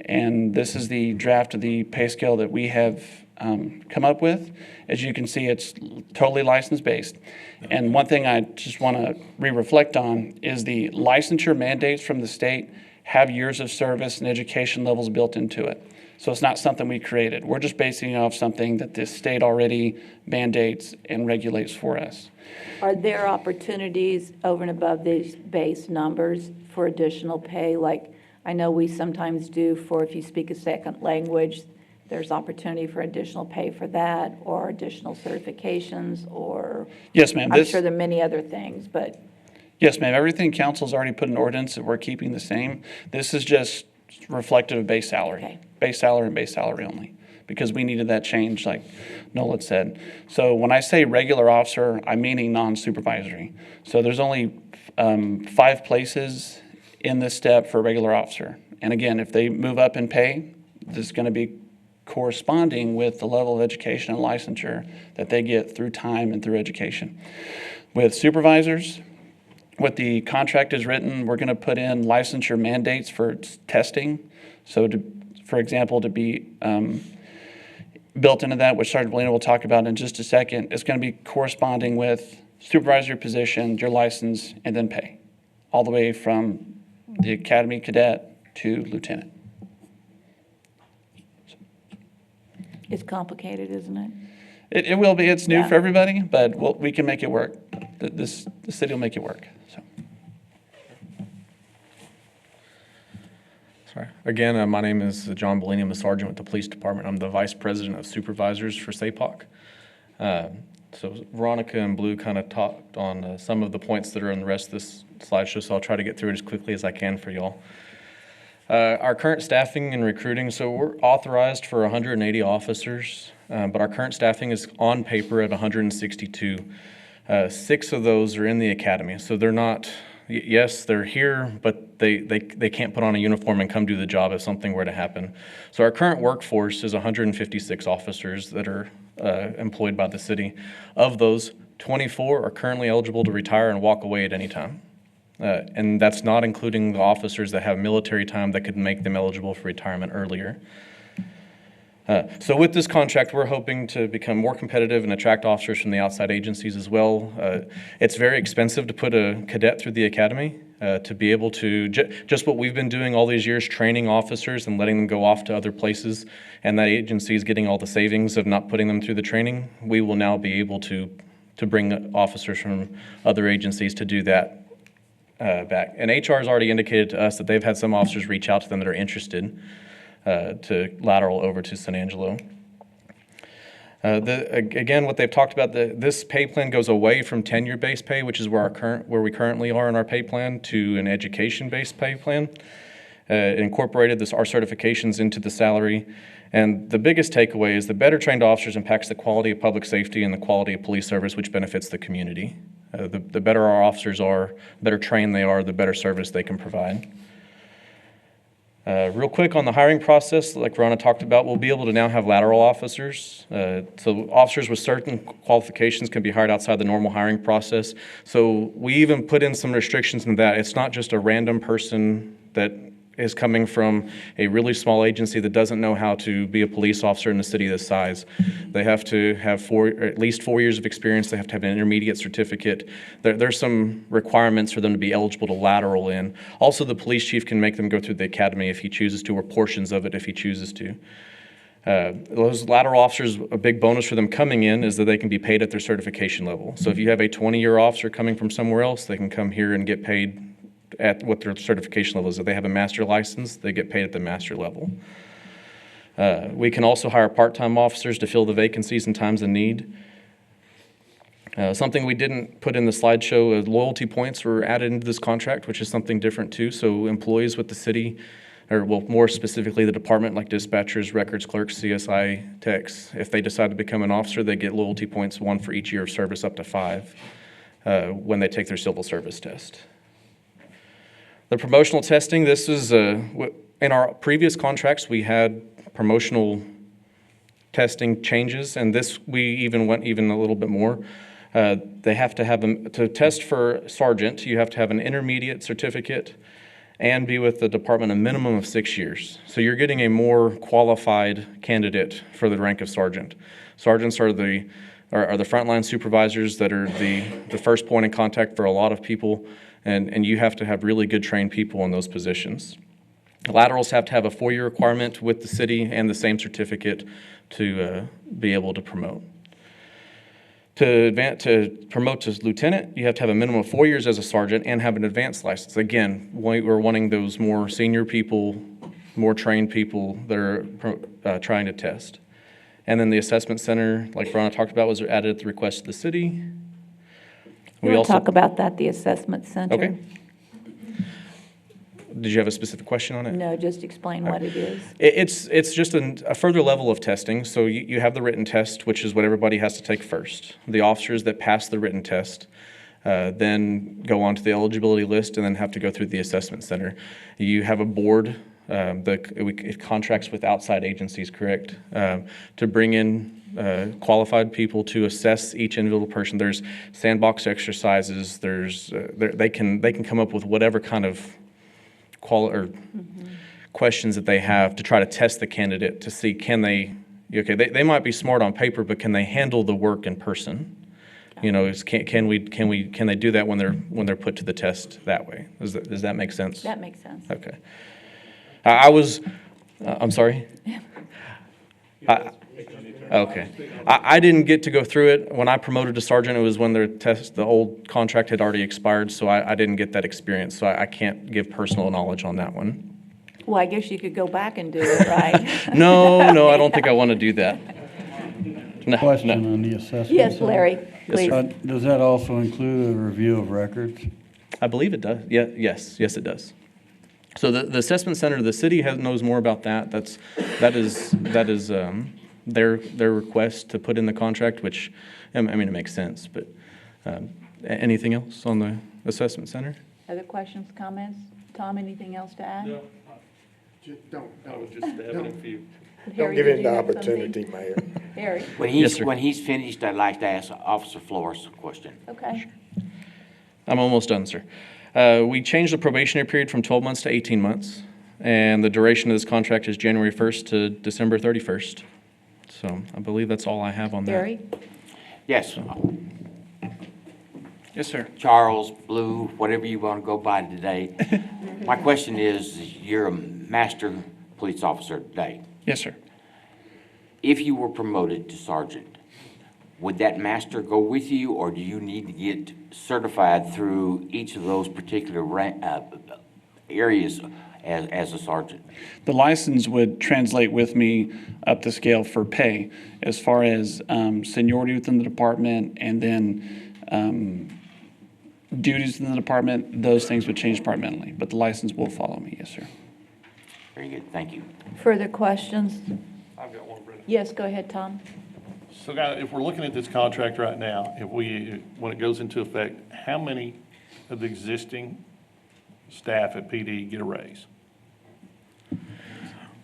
And this is the draft of the pay scale that we have come up with. As you can see, it's totally license-based. And one thing I just want to reflect on is the licensure mandates from the state have years of service and education levels built into it. So it's not something we created. We're just basing it off something that the state already mandates and regulates for us. Are there opportunities over and above these base numbers for additional pay? Like I know we sometimes do for if you speak a second language, there's opportunity for additional pay for that or additional certifications or. Yes, ma'am. I'm sure there are many other things, but. Yes, ma'am. Everything council's already put in ordinance that we're keeping the same. This is just reflective of base salary. Okay. Base salary and base salary only, because we needed that change, like Nola said. So when I say regular officer, I'm meaning non-supervisory. So there's only 5 places in this step for a regular officer. And again, if they move up in pay, this is going to be corresponding with the level of education and licensure that they get through time and through education. With supervisors, what the contract is written, we're going to put in licensure mandates for testing. So, for example, to be built into that, which Sergeant Molina will talk about in just a second, it's going to be corresponding with supervisory position, your license, and then pay, all the way from the academy cadet to lieutenant. It's complicated, isn't it? It will be. It's new Yeah. for everybody, but we can make it work. The city will make it work. So. Sorry. Again, my name is John Bellini. I'm a sergeant with the police department. I'm the vice president of supervisors for SAPOC. So Veronica and Blue kind of talked on some of the points that are in the rest of this slideshow, so I'll try to get through it as quickly as I can for y'all. Our current staffing and recruiting, so we're authorized for 180 officers, but our current staffing is on paper at 162. 6 of those are in the academy, so they're not, yes, they're here, but they can't put on a uniform and come do the job if something were to happen. So our current workforce is 156 officers that are employed by the city. Of those, 24 are currently eligible to retire and walk away at any time. And that's not including the officers that have military time that could make them eligible for retirement earlier. So with this contract, we're hoping to become more competitive and attract officers from the outside agencies as well. It's very expensive to put a cadet through the academy to be able to, just what we've been doing all these years, training officers and letting them go off to other places, and that agency is getting all the savings of not putting them through the training. We will now be able to bring officers from other agencies to do that back. And HR has already indicated to us that they've had some officers reach out to them that are interested to lateral over to San Angelo. Again, what they've talked about, this pay plan goes away from tenure-based pay, which is where we currently are in our pay plan, to an education-based pay plan. It incorporated our certifications into the salary. And the biggest takeaway is the better trained officers impacts the quality of public safety and the quality of police service, which benefits the community. The better our officers are, the better trained they are, the better service they can provide. Real quick on the hiring process, like Ronna talked about, we'll be able to now have lateral officers. So officers with certain qualifications can be hired outside the normal hiring process. So we even put in some restrictions in that. It's not just a random person that is coming from a really small agency that doesn't know how to be a police officer in a city this size. They have to have at least 4 years of experience. They have to have an intermediate certificate. There's some requirements for them to be eligible to lateral in. Also, the police chief can make them go through the academy if he chooses to, or portions of it if he chooses to. Those lateral officers, a big bonus for them coming in is that they can be paid at their certification level. So if you have a 20-year officer coming from somewhere else, they can come here and get paid at what their certification level is. If they have a master license, they get paid at the master level. We can also hire part-time officers to fill the vacancies in times of need. Something we didn't put in the slideshow, loyalty points were added into this contract, which is something different too. So employees with the city, or well, more specifically the department, like dispatchers, records clerks, CSI techs, if they decide to become an officer, they get loyalty points, 1 for each year of service, up to 5, when they take their civil service test. The promotional testing, this is, in our previous contracts, we had promotional testing changes, and this, we even went even a little bit more. They have to have, to test for sergeant, you have to have an intermediate certificate and be with the department a minimum of 6 years. So you're getting a more qualified candidate for the rank of sergeant. Sergeants are the frontline supervisors that are the first point of contact for a lot of people, and you have to have really good trained people in those positions. Laterals have to have a 4-year requirement with the city and the same certificate to be able to promote. To promote to lieutenant, you have to have a minimum of 4 years as a sergeant and have an advanced license. Again, we're wanting those more senior people, more trained people that are trying to test. And then the assessment center, like Ronna talked about, was added at the request of the city. We'll talk about that, the assessment center. Okay. Did you have a specific question on it? No, just explain what it is. It's just a further level of testing. So you have the written test, which is what everybody has to take first. The officers that pass the written test then go on to the eligibility list and then have to go through the assessment center. You have a board it contracts with outside agencies, correct, to bring in qualified people to assess each individual person. There's sandbox exercises. They can come up with whatever kind of questions that they have to try to test the candidate to see they might be smart on paper, but can they handle the work in person? You know, can they do that when they're put to the test that way? Does that make sense? That makes sense. Okay. I'm sorry? Okay. I didn't get to go through it. When I promoted to sergeant, it was when the old contract had already expired, so I didn't get that experience, so I can't give personal knowledge on that one. Well, I guess you could go back and do it, right? No, I don't think I want to do that. No, Question on the assessment. Yes, center. Larry, please. Does that also include a review of records? I believe it does. Yeah, yes, it does. So the assessment center, the city knows more about that. That is their request to put in the contract, which, I mean, it makes sense, but anything else on the assessment center? Other questions, comments? Tom, anything else to add? No. I was just having a few. Don't give him the opportunity, Mayor. Harry? When he's finished, I'd like to ask Officer Flores a question. Okay. I'm almost done, sir. We changed the probationary period from 12 months to 18 months, and the duration of this contract is January 1st to December 31st. So I believe that's all I have on that. Harry? Yes. Yes, sir. Charles, Blue, whatever you want to go by today. My question is, you're a master police officer today. Yes, sir. If you were promoted to sergeant, would that master go with you, or do you need to get certified through each of those particular areas as a sergeant? The license would translate with me up the scale for pay as far as seniority within the department, and then duties in the department. Those things would change departmentally, but the license will follow me. Yes, sir. Very good. Thank you. Further questions? I've got one, Brenda. Yes, go ahead, Tom. So guys, if we're looking at this contract right now, when it goes into effect, how many of the existing staff at PD get a raise?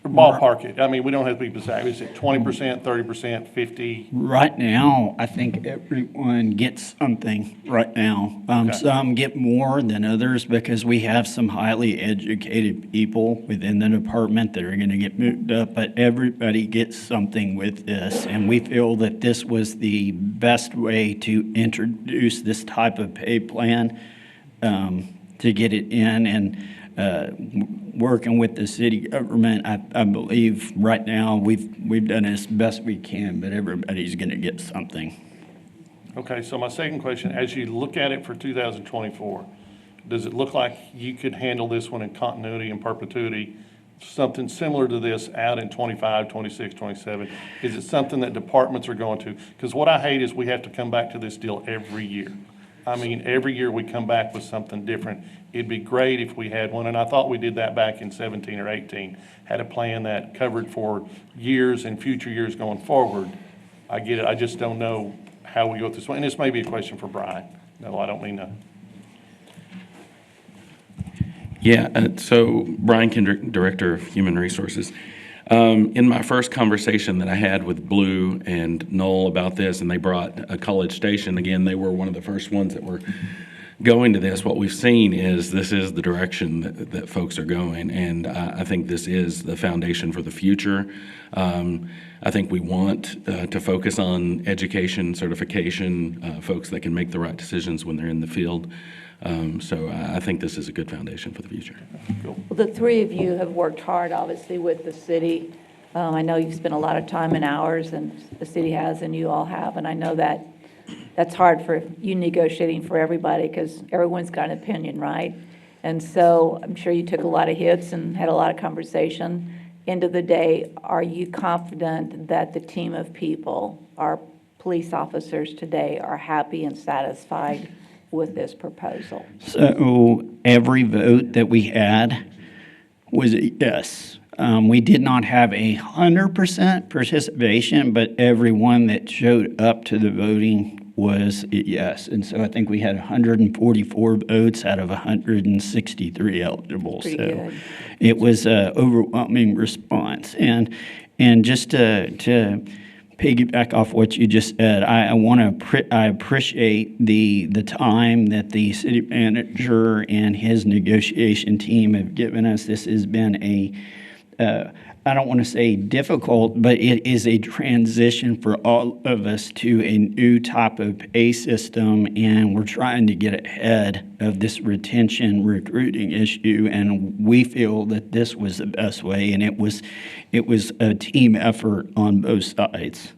Ballpark it. I mean, we don't have to be precise. Is it 20%, 30%, 50? Right now, I think everyone gets something right now. Okay. Some get more than others because we have some highly educated people within the department that are going to get moved up, but everybody gets something with this. And we feel that this was the best way to introduce this type of pay plan, to get it in. And working with the city government, I believe right now we've done as best we can, but everybody's going to get something. Okay, so my second question, as you look at it for 2024, does it look like you could handle this one in continuity and perpetuity, something similar to this out in 25, 26, 27? Is it something that departments are going to? Because what I hate is we have to come back to this deal every year. I mean, every year we come back with something different. It'd be great if we had one, and I thought we did that back in 17 or 18, had a plan that covered for years and future years going forward. I get it, I just don't know how we go through this one, and this may be a question for Brian. No, I don't mean to. Yeah, so Brian Kendrick, Director of Human Resources. In my first conversation that I had with Blue and Noel about this, and they brought a College Station, again, they were one of the first ones that were going to this. What we've seen is this is the direction that folks are going, and I think this is the foundation for the future. I think we want to focus on education, certification, folks that can make the right decisions when they're in the field. So I think this is a good foundation for the future. Well, the three of you have worked hard, obviously, with the city. I know you've spent a lot of time and hours, and the city has, and you all have, and I know that that's hard for you negotiating for everybody because everyone's got an opinion, right? And so I'm sure you took a lot of hits and had a lot of conversation. End of the day, are you confident that the team of people, our police officers today, are happy and satisfied with this proposal? So every vote that we had was a yes. We did not have 100% participation, but everyone that showed up to the voting was a yes. And so I think we had 144 votes out of 163 eligible. Pretty so good. It was an overwhelming response. And just to piggyback off what you just said, I appreciate the time that the city manager and his negotiation team have given us. This has been I don't want to say difficult, but it is a transition for all of us to a new type of pay system, and we're trying to get ahead of this retention recruiting issue, and we feel that this was the best way, and it was a team effort on both sides.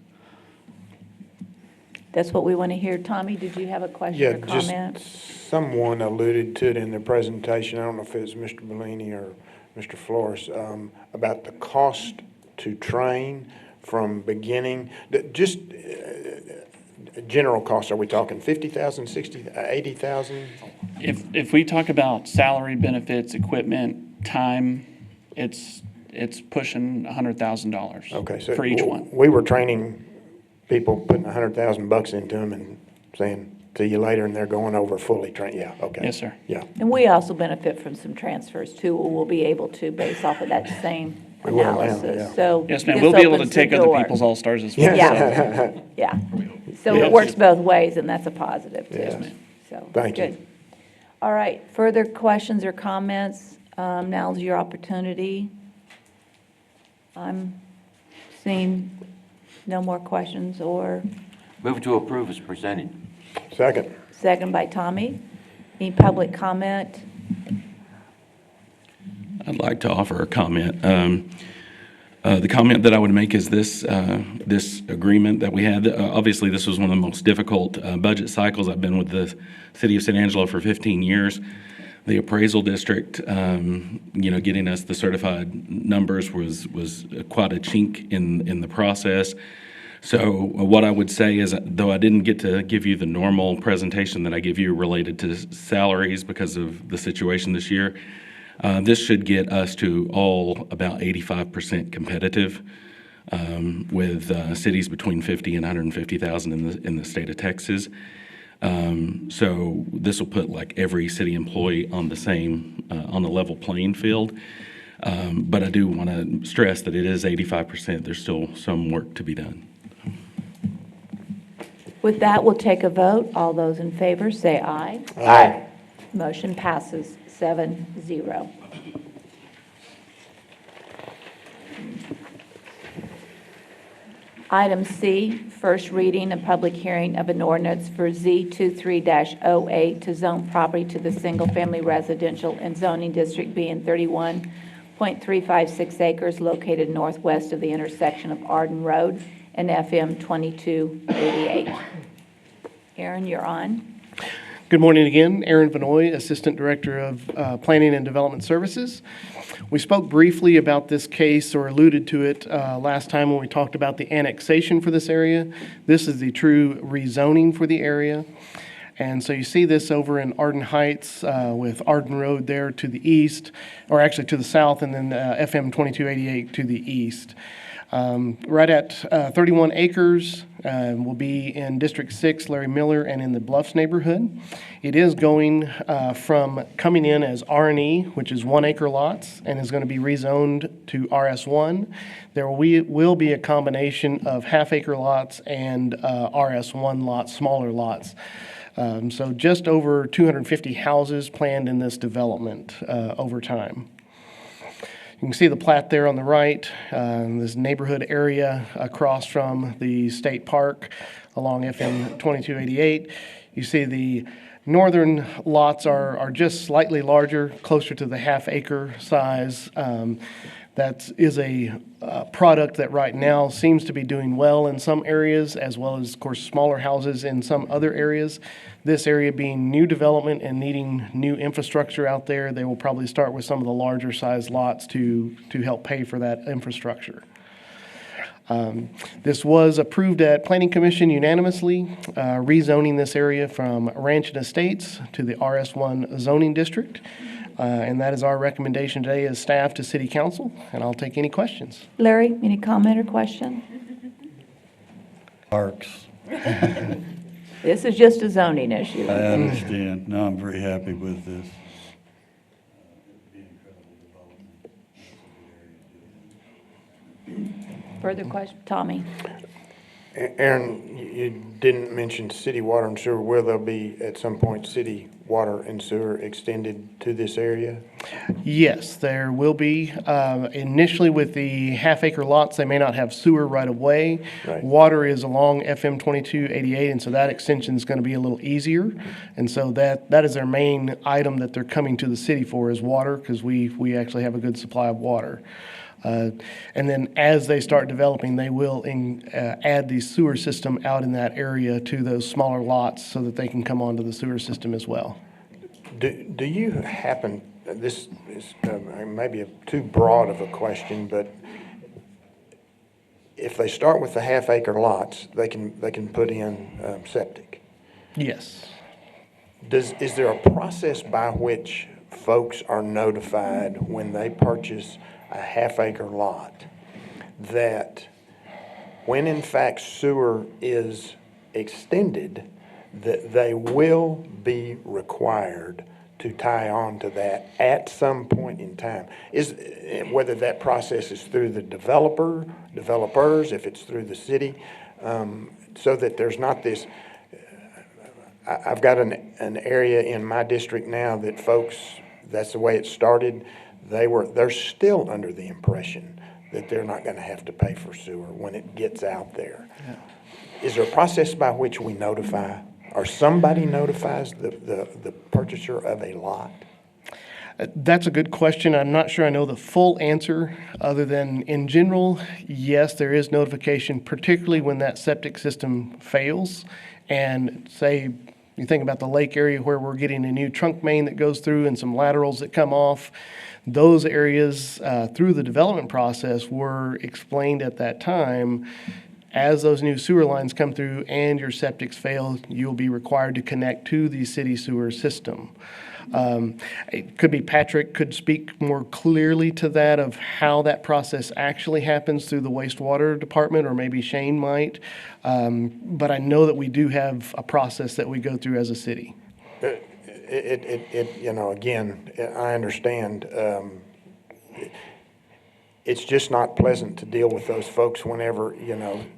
That's what we want to hear. Tommy, did you have a question Yeah, or comment? just someone alluded to it in the presentation. I don't know if it was Mr. Bellini or Mr. Flores, about the cost to train from beginning. Just general costs, are we talking 50,000, 60,000, 80,000? If we talk about salary, benefits, equipment, time, it's pushing $100,000 Okay, so for each one. We were training people, putting $100,000 into them and saying, see you later, and they're going over fully trained. Yeah, okay. Yes, sir. Yeah. And we also benefit from some transfers too. We'll be able to, based off of that same We will now, analysis. yeah. So Yes, ma'am, this we'll be able to opens the take other door. people's all-stars as well. Yeah, so. yeah. So Yeah. it works both ways, and that's a positive too. Yes. So, Thank you. good. All right, further questions or comments? Now's your opportunity. I'm seeing no more questions or Move to approve as presented. Second. second by Tommy. Any public comment? I'd like to offer a comment. The comment that I would make is this agreement that we had. Obviously, this was one of the most difficult budget cycles. I've been with the city of San Angelo for 15 years. The appraisal district, getting us the certified numbers was quite a chink in the process. So what I would say is, though I didn't get to give you the normal presentation that I give you related to salaries because of the situation this year, this should get us to all about 85% competitive with cities between 50 and 150,000 in the state of Texas. So this will put like every city employee on the same on the level playing field. But I do want to stress that it is 85%. There's still some work to be done. With that, we'll take a vote. All those in favor, say aye. Aye. Motion passes 7-0. Item C, first reading and public hearing of an ordinance for Z23-08 to zone property to the single-family residential and zoning district being 31.356 acres located northwest of the intersection of Arden Road and FM 2288. Aaron, you're on. Good morning again. Aaron Vanoy, Assistant Director of Planning and Development Services. We spoke briefly about this case, or alluded to it last time when we talked about the annexation for this area. This is the true rezoning for the area. And so you see this over in Arden Heights with Arden Road there to the east, or actually to the south, and then FM 2288 to the east. Right at 31 acres, will be in District 6, Larry Miller, and in the Bluffs neighborhood. It is going from coming in as R&E, which is 1 acre lots, and is going to be rezoned to RS1. There will be a combination of half acre lots and RS1 lots, smaller lots. So just over 250 houses planned in this development over time. You can see the plat there on the right, this neighborhood area across from the state park along FM 2288. You see the northern lots are just slightly larger, closer to the half acre size. That is a product that right now seems to be doing well in some areas, as well as, of course, smaller houses in some other areas. This area being new development and needing new infrastructure out there, they will probably start with some of the larger size lots to help pay for that infrastructure. This was approved at Planning Commission unanimously, rezoning this area from Ranch and Estates to the RS1 zoning district. And that is our recommendation today as staff to City Council, and I'll take any questions. Larry, any comment or question? Parks. This is just a zoning issue. I understand. No, I'm very happy with this. Further question? Tommy? Aaron, you didn't mention city water and sewer. Will there be, at some point, city water and sewer extended to this area? Yes, there will be. Initially with the half acre lots, they may not have sewer right away. Right. Water is along FM 2288, and so that extension is going to be a little easier. And so that is their main item that they're coming to the city for, is water, because we actually have a good supply of water. And then as they start developing, they will add the sewer system out in that area to those smaller lots so that they can come onto the sewer system as well. Do you happen, this is maybe too broad of a question, but if they start with the half acre lots, they can put in septic? Yes. Is there a process by which folks are notified when they purchase a half acre lot that when in fact sewer is extended, that they will be required to tie on to that at some point in time? Whether that process is through the developers, if it's through the city, so that there's not this. I've got an area in my district now that folks, that's the way it started. They're still under the impression that they're not going to have to pay for sewer when it gets out there. Yeah. Is there a process by which we notify, or somebody notifies the purchaser of a lot? That's a good question. I'm not sure I know the full answer, other than in general, yes, there is notification, particularly when that septic system fails. And say you think about the lake area where we're getting a new trunk main that goes through and some laterals that come off. Those areas through the development process were explained at that time. As those new sewer lines come through and your septics fail, you'll be required to connect to the city sewer system. It could be Patrick could speak more clearly to that, of how that process actually happens through the wastewater department, or maybe Shane might. But I know that we do have a process that we go through as a city. Again, I understand it's just not pleasant to deal with those folks whenever,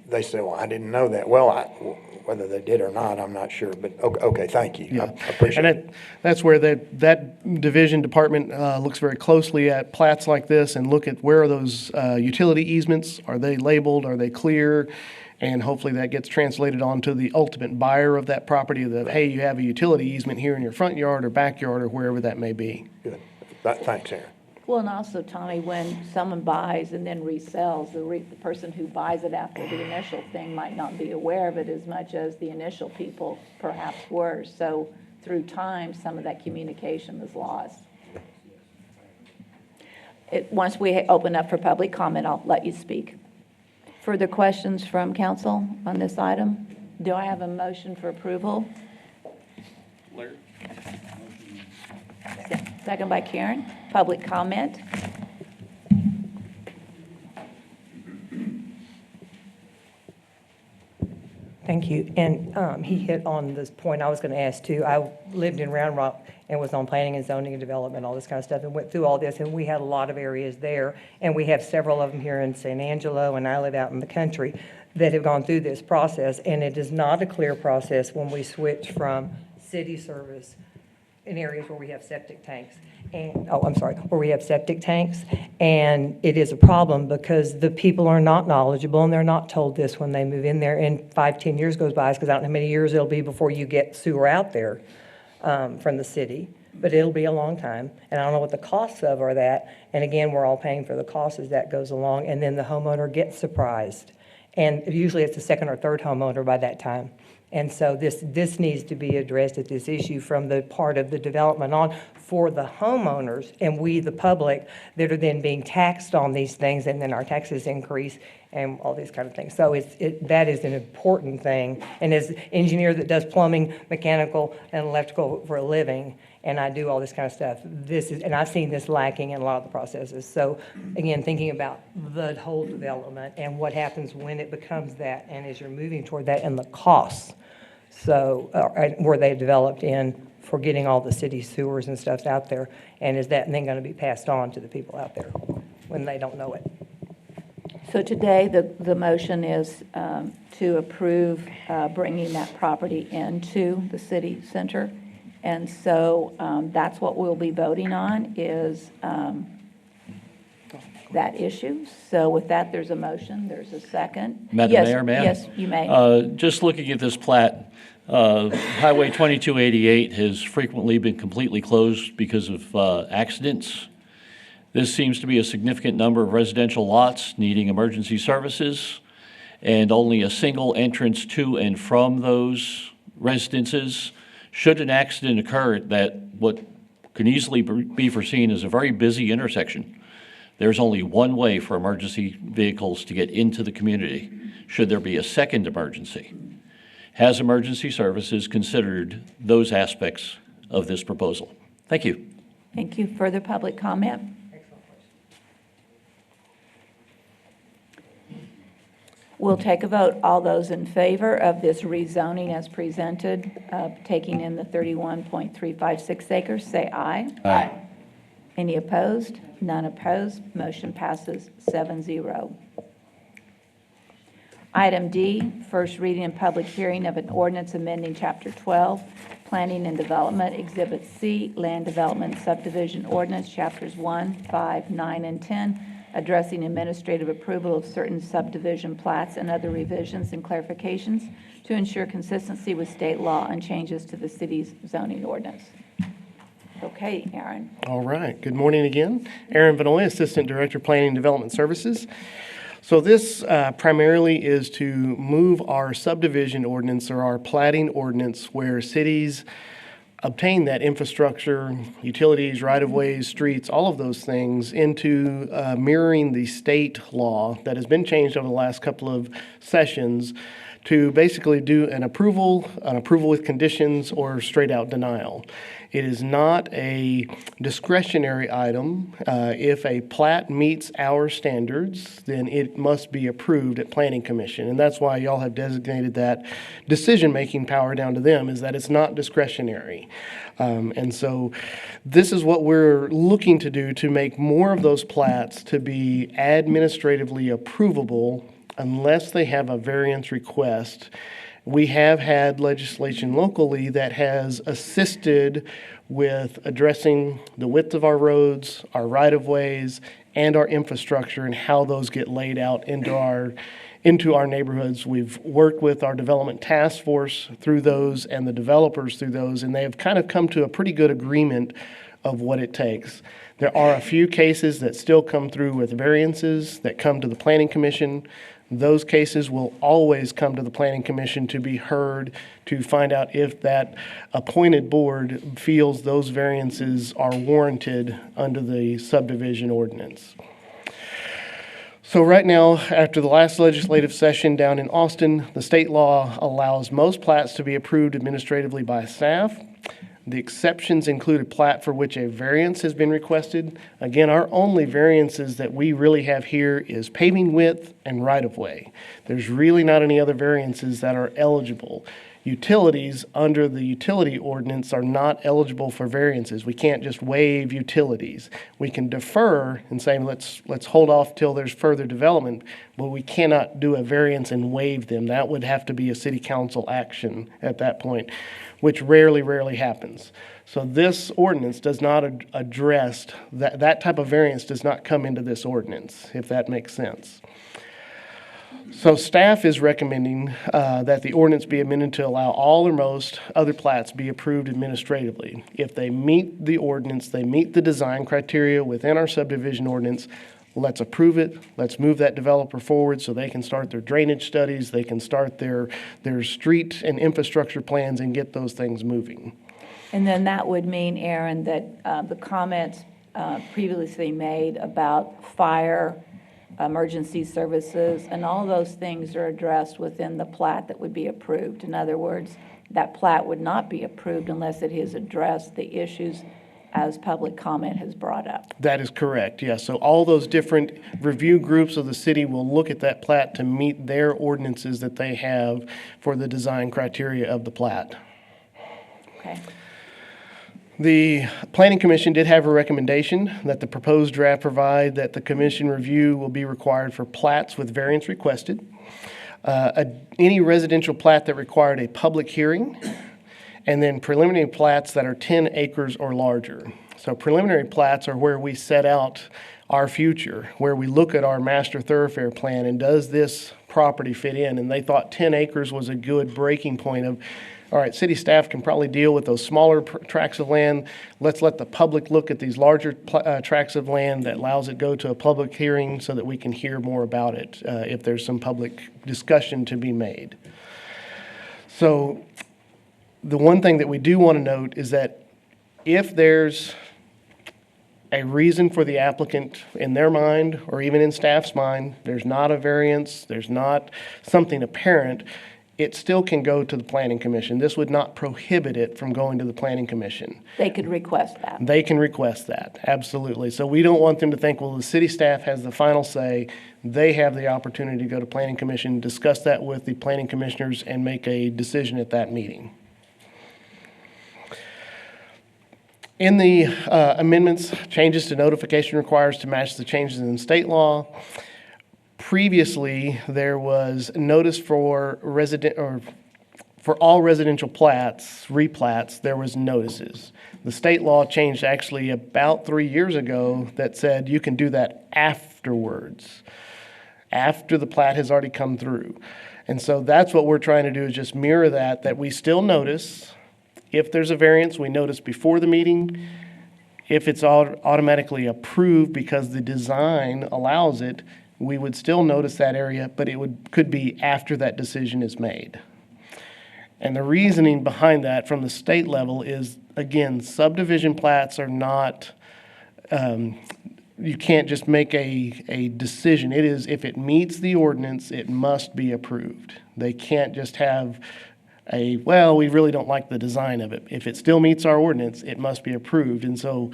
they say, well, I didn't know that. Well, whether they did or not, I'm not sure, but okay, thank you. I appreciate it. And that's where that division department looks very closely at plats like this and look at where are those utility easements? Are they labeled? Are they clear? And hopefully that gets translated on to the ultimate buyer of that property that, hey, you have a utility easement here in your front yard or backyard or wherever that may be. Good. Thanks, Aaron. Well, and also, Tommy, when someone buys and then resells, the person who buys it after the initial thing might not be aware of it as much as the initial people perhaps were. So through time, some of that communication was lost. Once we open up for public comment, I'll let you speak. Further questions from council on this item? Do I have a motion for approval? Larry? Second by Karen. Public comment? Thank you. And he hit on this point I was going to ask too. I lived in Round Rock and was on planning and zoning and development, all this kind of stuff, and went through all this, and we had a lot of areas there, and we have several of them here in San Angelo, and I live out in the country, that have gone through this process, and it is not a clear process when we switch from city service in areas where we have septic tanks. Where we have septic tanks, and it is a problem because the people are not knowledgeable and they're not told this when they move in there, and 5-10 years goes by, because I don't know how many years it'll be before you get sewer out there from the city, but it'll be a long time, and I don't know what the costs of are that, and again, we're all paying for the costs as that goes along, and then the homeowner gets surprised, and usually it's the second or third homeowner by that time. And so this needs to be addressed at this issue from the part of the development on for the homeowners and we, the public, that are then being taxed on these things, and then our taxes increase and all these kind of things. So that is an important thing. And as an engineer that does plumbing, mechanical, and electrical for a living, and I do all this kind of stuff, and I've seen this lacking in a lot of the processes. So again, thinking about the whole development and what happens when it becomes that, and as you're moving toward that, and the costs. So, where they've developed in for getting all the city sewers and stuff out there, and is that then going to be passed on to the people out there when they don't know it? So today, the motion is to approve bringing that property into the city center. And so that's what we'll be voting on is that issue. So with that, there's a motion, there's a second. Madam Yes, Mayor, ma'am? Yes, you may. Just looking at this plat, Highway 2288 has frequently been completely closed because of accidents. This seems to be a significant number of residential lots needing emergency services, and only a single entrance to and from those residences. Should an accident occur at that what can easily be foreseen as a very busy intersection, there's only one way for emergency vehicles to get into the community should there be a second emergency. Has emergency services considered those aspects of this proposal? Thank you. Thank you. Further public comment? We'll take a vote. All those in favor of this rezoning as presented, taking in the 31.356 acres, say aye. Aye. Any opposed? None opposed. Motion passes 7-0. Item D, first reading and public hearing of an ordinance amending Chapter 12, Planning and Development, Exhibit C, Land Development Subdivision Ordinance, Chapters 1, 5, 9, and 10, addressing administrative approval of certain subdivision plats and other revisions and clarifications to ensure consistency with state law and changes to the city's zoning ordinance. Okay, Aaron. All right. Good morning again. Aaron Vanoy, Assistant Director, Planning and Development Services. So this primarily is to move our subdivision ordinance or our platting ordinance where cities obtain that infrastructure, utilities, right-of-ways, streets, all of those things into mirroring the state law that has been changed over the last couple of sessions to basically do an approval with conditions or straight out denial. It is not a discretionary item. If a plat meets our standards, then it must be approved at Planning Commission. And that's why y'all have designated that decision-making power down to them, is that it's not discretionary. And so this is what we're looking to do to make more of those plats to be administratively approvable unless they have a variance request. We have had legislation locally that has assisted with addressing the width of our roads, our right-of-ways, and our infrastructure and how those get laid out into our neighborhoods. We've worked with our development task force through those and the developers through those, and they have kind of come to a pretty good agreement of what it takes. There are a few cases that still come through with variances that come to the Planning Commission. Those cases will always come to the Planning Commission to be heard, to find out if that appointed board feels those variances are warranted under the subdivision ordinance. So right now, after the last legislative session down in Austin, the state law allows most plats to be approved administratively by staff. The exceptions include a plat for which a variance has been requested. Again, our only variances that we really have here is paving width and right-of-way. There's really not any other variances that are eligible. Utilities under the utility ordinance are not eligible for variances. We can't just waive utilities. We can defer and say, let's hold off till there's further development, but we cannot do a variance and waive them. That would have to be a city council action at that point, which rarely happens. So this ordinance does not address, that type of variance does not come into this ordinance, if that makes sense. So staff is recommending that the ordinance be amended to allow all or most other plats be approved administratively. If they meet the ordinance, they meet the design criteria within our subdivision ordinance, let's approve it. Let's move that developer forward so they can start their drainage studies, they can start their street and infrastructure plans and get those things moving. And then that would mean, Aaron, that the comments previously made about fire, emergency services, and all those things are addressed within the plat that would be approved. In other words, that plat would not be approved unless it has addressed the issues as public comment has brought up. That is correct, yes. So all those different review groups of the city will look at that plat to meet their ordinances that they have for the design criteria of the plat. Okay. The Planning Commission did have a recommendation that the proposed draft provide that the commission review will be required for plats with variance requested. Any residential plat that required a public hearing, and then preliminary plats that are 10 acres or larger. So preliminary plats are where we set out our future, where we look at our master thoroughfare plan and does this property fit in? And they thought 10 acres was a good breaking point of, all right, city staff can probably deal with those smaller tracts of land. Let's let the public look at these larger tracts of land that allows it go to a public hearing so that we can hear more about it if there's some public discussion to be made. So the one thing that we do want to note is that if there's a reason for the applicant in their mind, or even in staff's mind, there's not a variance, there's not something apparent, it still can go to the Planning Commission. This would not prohibit it from going to the Planning Commission. They could request that. They can request that, absolutely. So we don't want them to think, well, the city staff has the final say. They have the opportunity to go to Planning Commission, discuss that with the planning commissioners, and make a decision at that meeting. In the amendments, changes to notification requires to match the changes in state law. Previously, there was notice for for all residential plats, replats, there was notices. The state law changed actually about 3 years ago that said you can do that afterwards, after the plat has already come through. And so that's what we're trying to do, is just mirror that we still notice. If there's a variance, we notice before the meeting. If it's automatically approved because the design allows it, we would still notice that area, but it could be after that decision is made. And the reasoning behind that from the state level is, again, subdivision plats are not, you can't just make a decision. It is, if it meets the ordinance, it must be approved. They can't just have well, we really don't like the design of it. If it still meets our ordinance, it must be approved. And so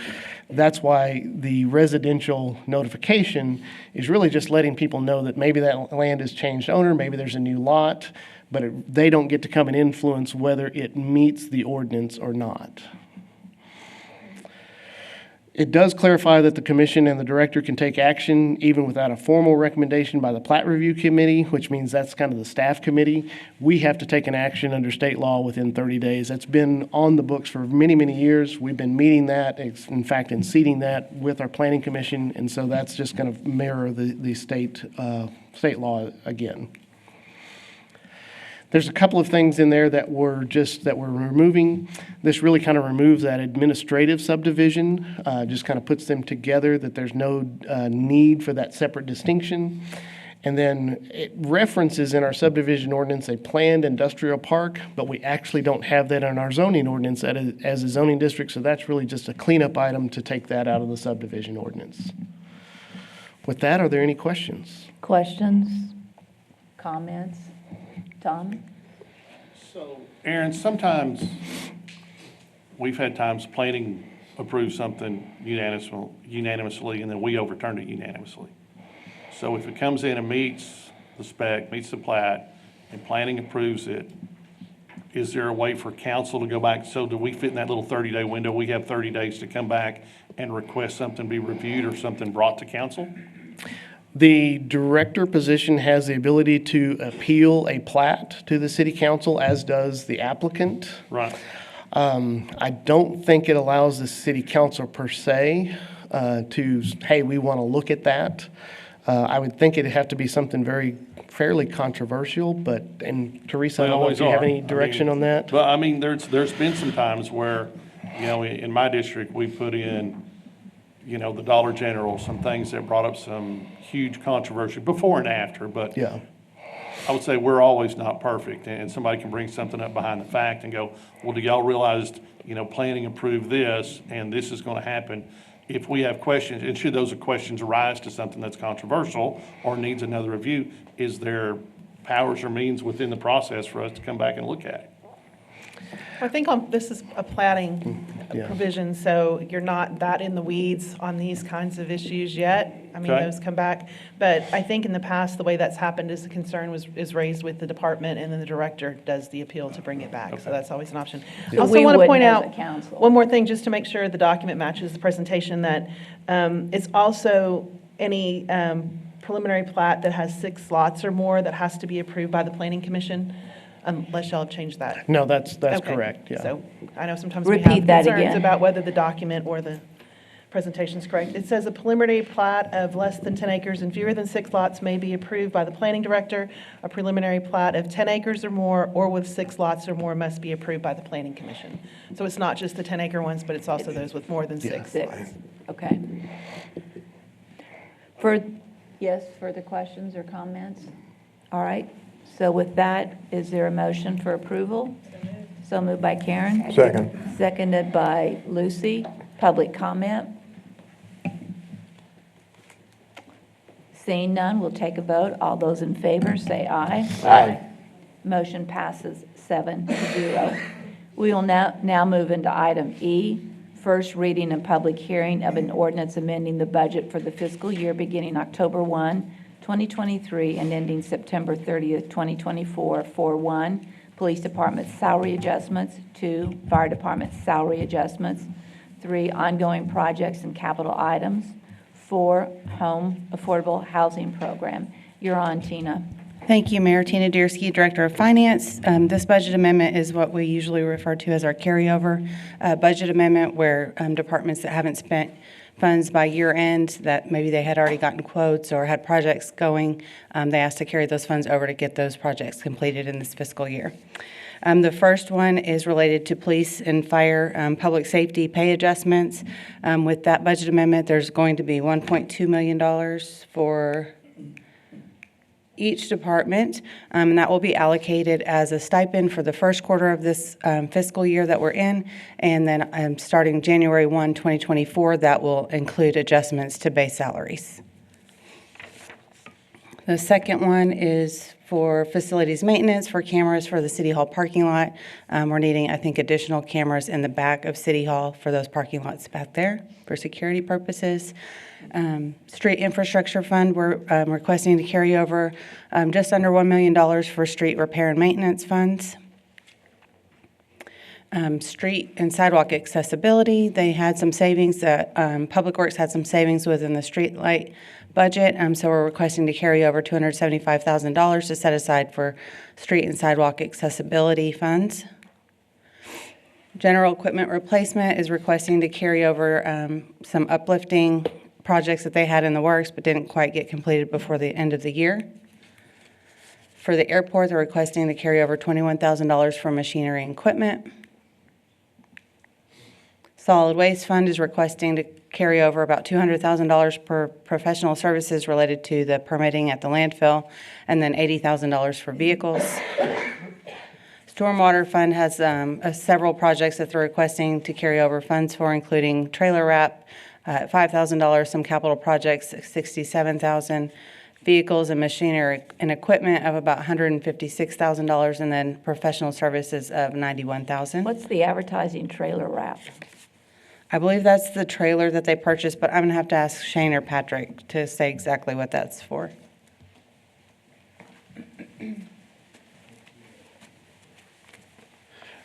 that's why the residential notification is really just letting people know that maybe that land has changed owner, maybe there's a new lot, but they don't get to come and influence whether it meets the ordinance or not. It does clarify that the commission and the director can take action even without a formal recommendation by the plat review committee, which means that's kind of the staff committee. We have to take an action under state law within 30 days. That's been on the books for many, many years. We've been meeting that, in fact, and seating that with our planning commission, and so that's just going to mirror the state law again. There's a couple of things in there that we're removing. This really kind of removes that administrative subdivision, just kind of puts them together, that there's no need for that separate distinction. And then it references in our subdivision ordinance a planned industrial park, but we actually don't have that in our zoning ordinance as a zoning district, so that's really just a cleanup item to take that out of the subdivision ordinance. With that, are there any questions? Questions? Comments? Tom? So, Aaron, sometimes we've had times planning approves something unanimously, and then we overturn it unanimously. So if it comes in and meets the spec, meets the plat, and planning approves it, is there a way for council to go back? So do we fit in that little 30-day window? We have 30 days to come back and request something be reviewed or something brought to council? The director position has the ability to appeal a plat to the city council, as does the applicant. Right. I don't think it allows the city council per se to, hey, we want to look at that. I would think it'd have to be something fairly controversial, and Teresa, I don't know if you have any direction on that? But I mean, there's been some times where, in my district, we put in, the Dollar General, some things that brought up some huge controversy before and after, but yeah. I would say we're always not perfect, and somebody can bring something up behind the fact and go, well, do y'all realize, planning approved this, and this is gonna happen? If we have questions, and should those questions arise to something that's controversial or needs another review, is there powers or means within the process for us to come back and look at it? I think this is a planning provision, so you're not that in the weeds on these kinds of issues yet. I mean, Okay. those come back. But I think in the past, the way that's happened is the concern is raised with the department, and then the director does the appeal to bring it back. So that's always an option. I also We want to wouldn't point as a out council. one more thing, just to make sure the document matches the presentation, that it's also any preliminary plat that has 6 lots or more that has to be approved by the planning commission. Unless y'all have changed that. No, that's Okay. correct, yeah. So I know sometimes we Repeat have that concerns again. about whether the document or the presentation is correct. It says a preliminary plat of less than 10 acres and fewer than 6 lots may be approved by the planning director. A preliminary plat of 10 acres or more or with 6 lots or more must be approved by the planning commission. So it's not just the 10-acre ones, but it's also those with more than 6. 6, okay. Yes, further questions or comments? All right, so with that, is there a motion for approval? So moved by Karen. Second. Seconded by Lucy. Public comment? Seeing none, we'll take a vote. All those in favor, say aye. Aye. Motion passes 7-0. We will now move into item E, first reading and public hearing of an ordinance amending the budget for the fiscal year beginning October 1, 2023, and ending September 30th, 2024, for 1, Police Department salary adjustments, 2, Fire Department salary adjustments, 3, ongoing projects and capital items, 4, Home Affordable Housing Program. You're on, Tina. Thank you, Mayor. Tina Deersky, Director of Finance. This budget amendment is what we usually refer to as our carryover budget amendment, where departments that haven't spent funds by year end, that maybe they had already gotten quotes or had projects going, they asked to carry those funds over to get those projects completed in this fiscal year. The first one is related to police and fire public safety pay adjustments. With that budget amendment, there's going to be $1.2 million for each department, and that will be allocated as a stipend for the first quarter of this fiscal year that we're in, and then starting January 1, 2024, that will include adjustments to base salaries. The second one is for facilities maintenance, for cameras for the City Hall parking lot. We're needing, I think, additional cameras in the back of City Hall for those parking lots back there for security purposes. Street infrastructure fund, we're requesting to carry over just under $1 million for street repair and maintenance funds. Street and sidewalk accessibility, they had some savings, Public Works had some savings within the street light budget, so we're requesting to carry over $275,000 to set aside for street and sidewalk accessibility funds. General equipment replacement is requesting to carry over some uplifting projects that they had in the works but didn't quite get completed before the end of the year. For the airport, they're requesting to carry over $21,000 for machinery and equipment. Solid Waste Fund is requesting to carry over about $200,000 per professional services related to the permitting at the landfill, and then $80,000 for vehicles. Stormwater Fund has several projects that they're requesting to carry over funds for, including trailer wrap, $5,000, some capital projects, $67,000, vehicles and machinery and equipment of about $156,000, and then professional services of $91,000. What's the advertising trailer wrap? I believe that's the trailer that they purchased, but I'm going to have to ask Shane or Patrick to say exactly what that's for.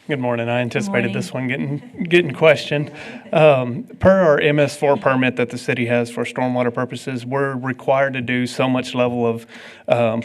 Good morning. I anticipated this one getting questioned. Per our MS4 permit that the city has for stormwater purposes, we're required to do so much level of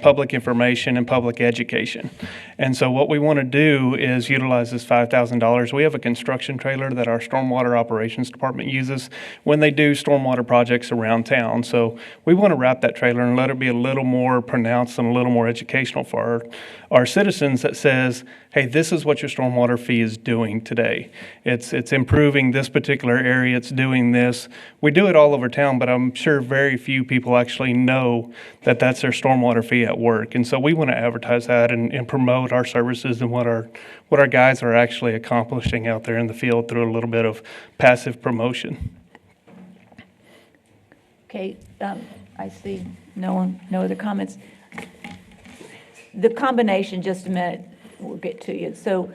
public information and public education. And so what we want to do is utilize this $5,000. We have a construction trailer that our stormwater operations department uses when they do stormwater projects around town. So we want to wrap that trailer and let it be a little more pronounced and a little more educational for our citizens that says, hey, this is what your stormwater fee is doing today. It's improving this particular area, it's doing this. We do it all over town, but I'm sure very few people actually know that that's their stormwater fee at work. And so we want to advertise that and promote our services and what our guys are actually accomplishing out there in the field through a little bit of passive promotion. Okay, I see no other comments. The combination, just a minute, we'll get to you. So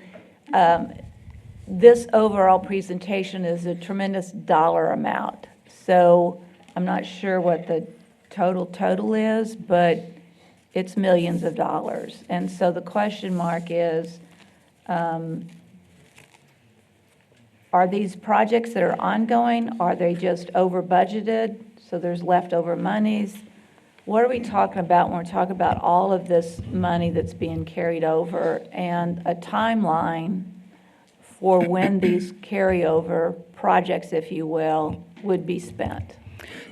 this overall presentation is a tremendous dollar amount. So I'm not sure what the total is, but it's millions of dollars. And so the question mark is, are these projects that are ongoing, are they just over budgeted, so there's leftover monies? What are we talking about when we're talking about all of this money that's being carried over, and a timeline for when these carryover projects, if you will, would be spent?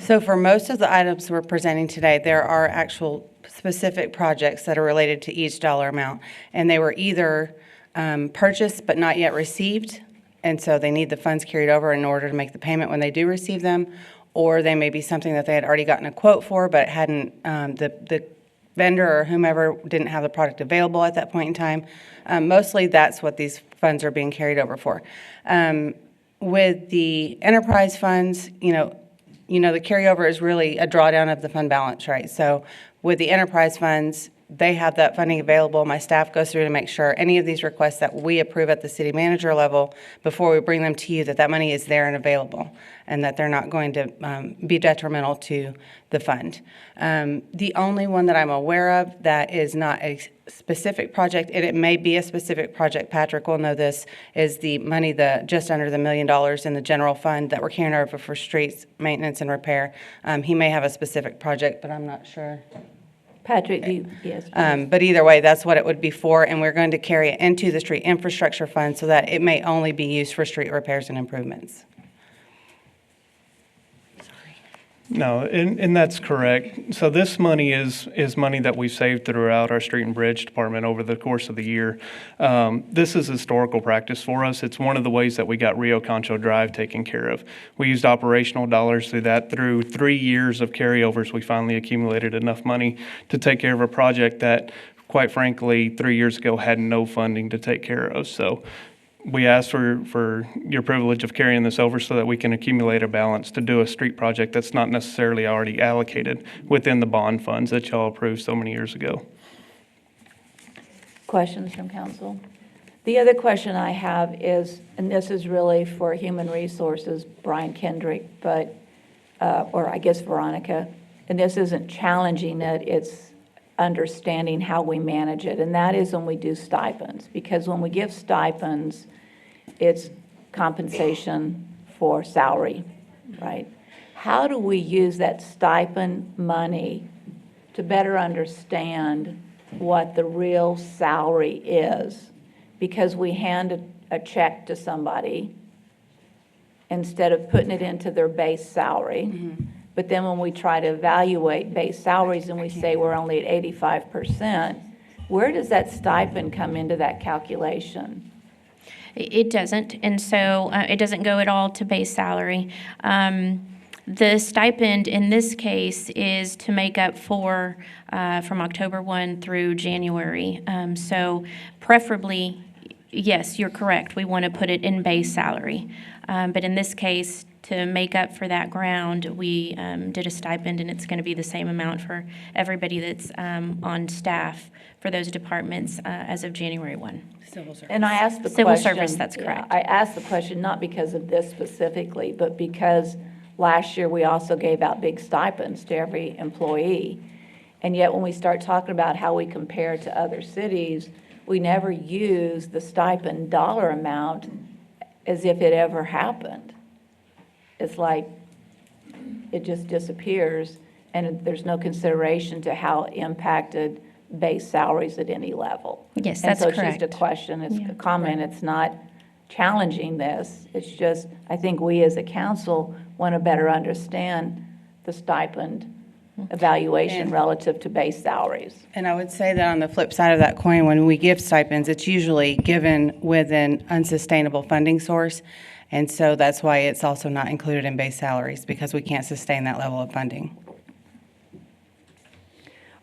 So for most of the items we're presenting today, there are actual specific projects that are related to each dollar amount, and they were either purchased but not yet received, and so they need the funds carried over in order to make the payment when they do receive them, or they may be something that they had already gotten a quote for but hadn't, the vendor or whomever didn't have the product available at that point in time. Mostly that's what these funds are being carried over for. With the enterprise funds, you know, the carryover is really a drawdown of the fund balance, right? So with the enterprise funds, they have that funding available. My staff goes through to make sure any of these requests that we approve at the city manager level, before we bring them to you, that money is there and available, and that they're not going to be detrimental to the fund. The only one that I'm aware of that is not a specific project, and it may be a specific project, Patrick will know this, is the money, just under the $1 million in the general fund that we're carrying over for streets maintenance and repair. He may have a specific project, but I'm not sure. Patrick, yes. But either way, that's what it would be for, and we're going to carry it into the street infrastructure fund so that it may only be used for street repairs and improvements. No, and that's correct. So this money is money that we've saved throughout our street and bridge department over the course of the year. This is historical practice for us. It's one of the ways that we got Rio Concho Drive taken care of. We used operational dollars through that. Through 3 years of carryovers, we finally accumulated enough money to take care of a project that, quite frankly, 3 years ago had no funding to take care of. So we asked for your privilege of carrying this over so that we can accumulate a balance to do a street project that's not necessarily already allocated within the bond funds that y'all approved so many years ago. Questions from council? The other question I have is, and this is really for Human Resources, Brian Kendrick, but, or I guess Veronica, and this isn't challenging it, it's understanding how we manage it, and that is when we do stipends. Because when we give stipends, it's compensation for salary, right? How do we use that stipend money to better understand what the real salary is? Because we hand a check to somebody instead of putting it into their base salary. But then when we try to evaluate base salaries and we say we're only at 85%, where does that stipend come into that calculation? It doesn't, and so it doesn't go at all to base salary. The stipend in this case is to make up for from October 1 through January. So preferably, yes, you're correct. We want to put it in base salary. But in this case, to make up for that ground, we did a stipend, and it's going to be the same amount for everybody that's on staff for those departments as of January 1. Civil service. And I asked the question. Civil service, that's yeah, correct. I asked the question not because of this specifically, but because last year we also gave out big stipends to every employee. And yet when we start talking about how we compare to other cities, we never use the stipend dollar amount as if it ever happened. It's like it just disappears, and there's no consideration to how it impacted base salaries at any level. Yes, that's correct. And so it's just a question, it's a comment, it's not challenging this. It's just, I think we as a council want to better understand the stipend evaluation And- relative to base salaries. And I would say that on the flip side of that coin, when we give stipends, it's usually given with an unsustainable funding source. And so that's why it's also not included in base salaries, because we can't sustain that level of funding.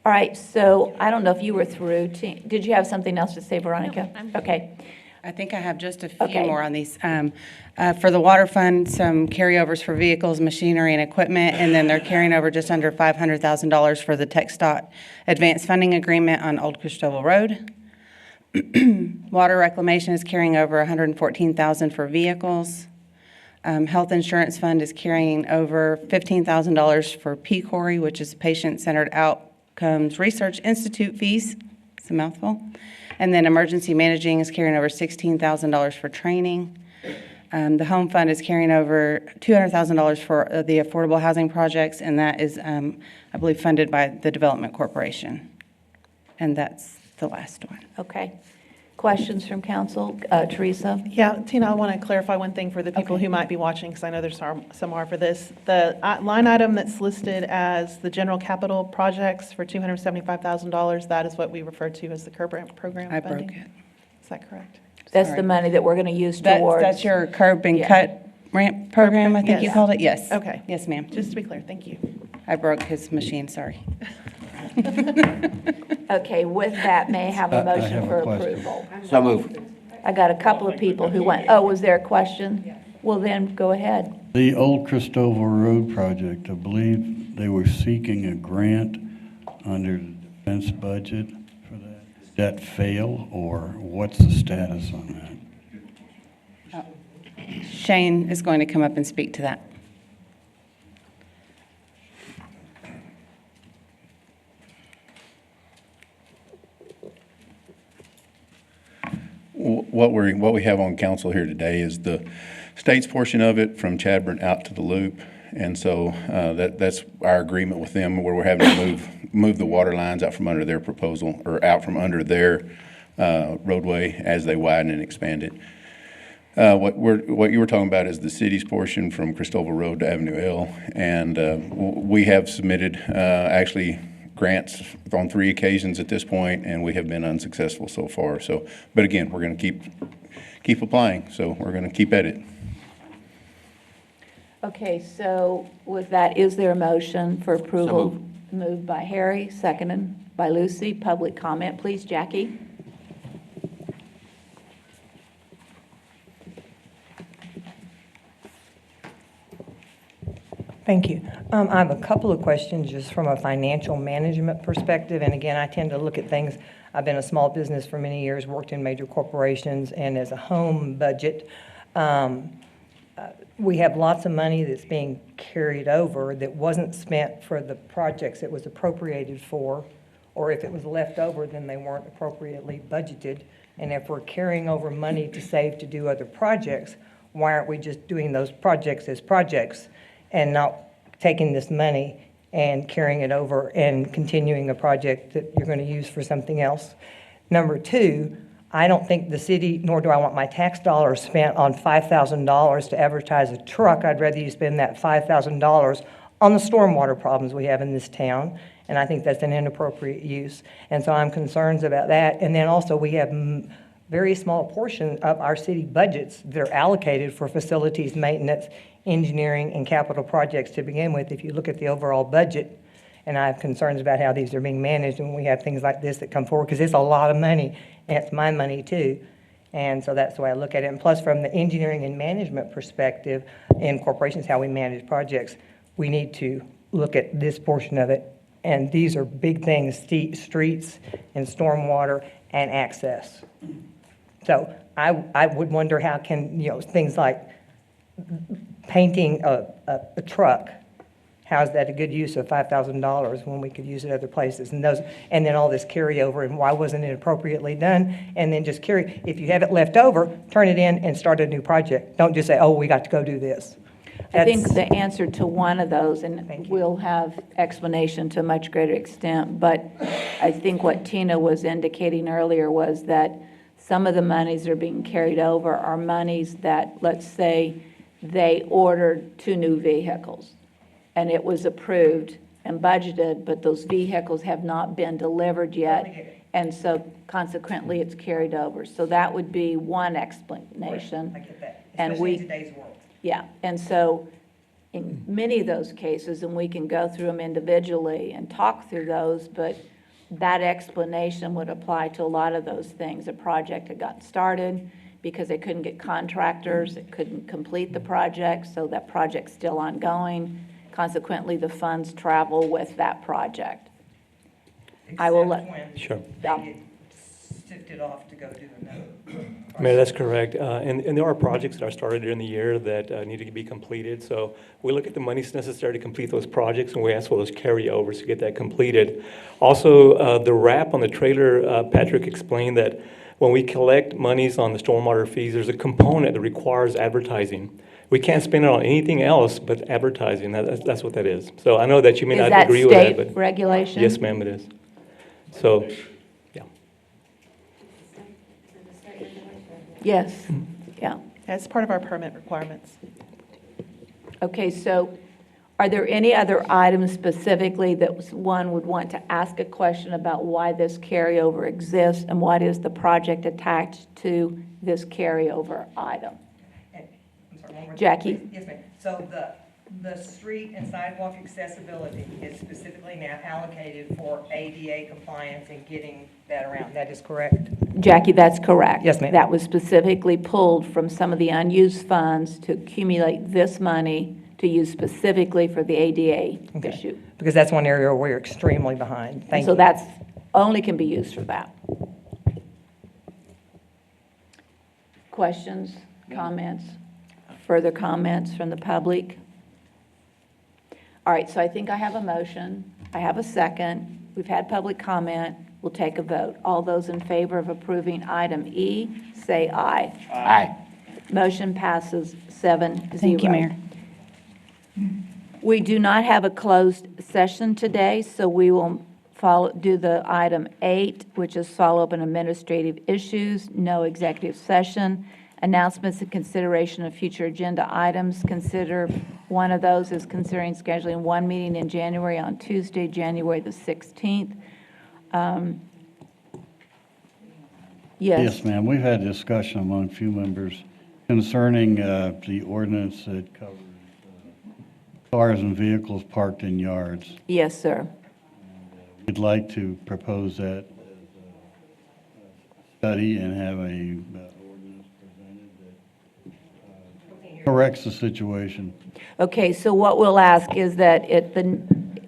All right, so I don't know if you were through. Did you have something else to say, Veronica? Okay. I think I have just a few Okay. more on these. For the water fund, some carryovers for vehicles, machinery, and equipment, and then they're carrying over just under $500,000 for the TxDOT advanced funding agreement on Old Cristobal Road. Water reclamation is carrying over $114,000 for vehicles. Health insurance fund is carrying over $15,000 for PCORI, which is Patient-Centered Outcomes Research Institute fees. It's a mouthful. And then emergency managing is carrying over $16,000 for training. The home fund is carrying over $200,000 for the affordable housing projects, and that is, I believe, funded by the Development Corporation. And that's the last one. Okay. Questions from council? Teresa? Yeah, Tina, I want to clarify one thing for the people who might be watching, because I know there's some are for this. The line item that's listed as the general capital projects for $275,000, that is what we refer to as the program funding? I broke it. Is that correct? That's Sorry. the money that we're going to use towards. That's your curb and Yeah. cut ramp program, I think you Yes. called it? Yes. Okay. Yes, ma'am. Just to be clear, thank you. I broke his machine, sorry. Okay, with that, may I have I a motion have a for question. approval? So moved. I got a couple of people who went, oh, was there a question? Well, then, go ahead. The Old Cristobal Road project, I believe they were seeking a grant under the defense budget for that. Did that fail, or what's the status on that? Shane is going to come up and speak to that. What we have on council here today is the state's portion of it from Chadburn out to the loop. And so that's our agreement with them, where we're having to move the water lines out from under their proposal, or out from under their roadway as they widen and expand it. What you were talking about is the city's portion from Cristobal Road to Avenue L. And we have submitted actually grants on 3 occasions at this point, and we have been unsuccessful so far. So, but again, we're going to keep applying, so we're going to keep at it. Okay, so with that, is there a motion for approval? Moved by Harry, seconded by Lucy. Public comment, please, Jackie. Thank you. I have a couple of questions just from a financial management perspective. And again, I tend to look at things, I've been a small business for many years, worked in major corporations, and as a home budget, we have lots of money that's being carried over that wasn't spent for the projects it was appropriated for, or if it was left over, then they weren't appropriately budgeted. And if we're carrying over money to save to do other projects, why aren't we just doing those projects as projects and not taking this money and carrying it over and continuing a project that you're going to use for something else? Number two, I don't think the city, nor do I want my tax dollars spent on $5,000 to advertise a truck. I'd rather you spend that $5,000 on the stormwater problems we have in this town, and I think that's an inappropriate use. And so I'm concerned about that. And then also we have very small portion of our city budgets that are allocated for facilities, maintenance, engineering, and capital projects to begin with. If you look at the overall budget, and I have concerns about how these are being managed when we have things like this that come forward, because it's a lot of money, and it's my money too. And so that's the way I look at it. And plus, from the engineering and management perspective in corporations, how we manage projects, we need to look at this portion of it. And these are big things, streets and stormwater and access. So I would wonder how can, things like painting a truck, how is that a good use of $5,000 when we could use it other places? And then all this carryover, and why wasn't it appropriately done? And then just if you have it left over, turn it in and start a new project. Don't just say, oh, we got to go do this. I think the answer to one of those, and we'll have explanation to a much greater extent, but I think what Tina was indicating earlier was that some of the monies that are being carried over are monies that, let's say, they ordered 2 new vehicles, and it was approved and budgeted, but those vehicles have not been delivered yet, and so consequently, it's carried over. So that would be one explanation. I get that, And especially we, in today's world. yeah, and so in many of those cases, and we can go through them individually and talk through those, but that explanation would apply to a lot of those things. A project had gotten started because they couldn't get contractors, it couldn't complete the project, so that project's still ongoing. Consequently, the funds travel with that project. I will let. Sure. Sifted off to go do another. Mayor, that's correct. And there are projects that are started during the year that need to be completed. So we look at the monies necessary to complete those projects, and we ask for those carryovers to get that completed. Also, the wrap on the trailer, Patrick explained that when we collect monies on the stormwater fees, there's a component that requires advertising. We can't spend it on anything else but advertising. That's what that is. So I know that you may not agree with that, but. Is that state regulation? Yes, ma'am, it is. So, yeah. Yes, yeah. That's part of our permit requirements. Okay, so are there any other items specifically that one would want to ask a question about why this carryover exists and what is the project attached to this carryover item? I'm sorry, one more thing. Jackie? Yes, ma'am. So the street and sidewalk accessibility is specifically now allocated for ADA compliance and getting that around. That is correct? Jackie, that's correct. Yes, ma'am. That was specifically pulled from some of the unused funds to accumulate this money to use specifically for the ADA issue. Because that's one area where we're extremely behind. Thank you. So that's, only can be used for that. Questions, comments, further comments from the public? All right, so I think I have a motion. I have a second. We've had public comment. We'll take a vote. All those in favor of approving item E, say aye. Aye. Motion passes 7-0. Thank you, Mayor. We do not have a closed session today, so we will do the item 8, which is follow-up on administrative issues, no executive session. Announcements and consideration of future agenda items. Consider one of those is considering scheduling one meeting in January on Tuesday, January the 16th. Yes. Yes, ma'am. We've had discussion among a few members concerning the ordinance that covers cars and vehicles parked in yards. Yes, sir. We'd like to propose that study and have a ordinance presented Corrects the situation. Okay, so what we'll ask is that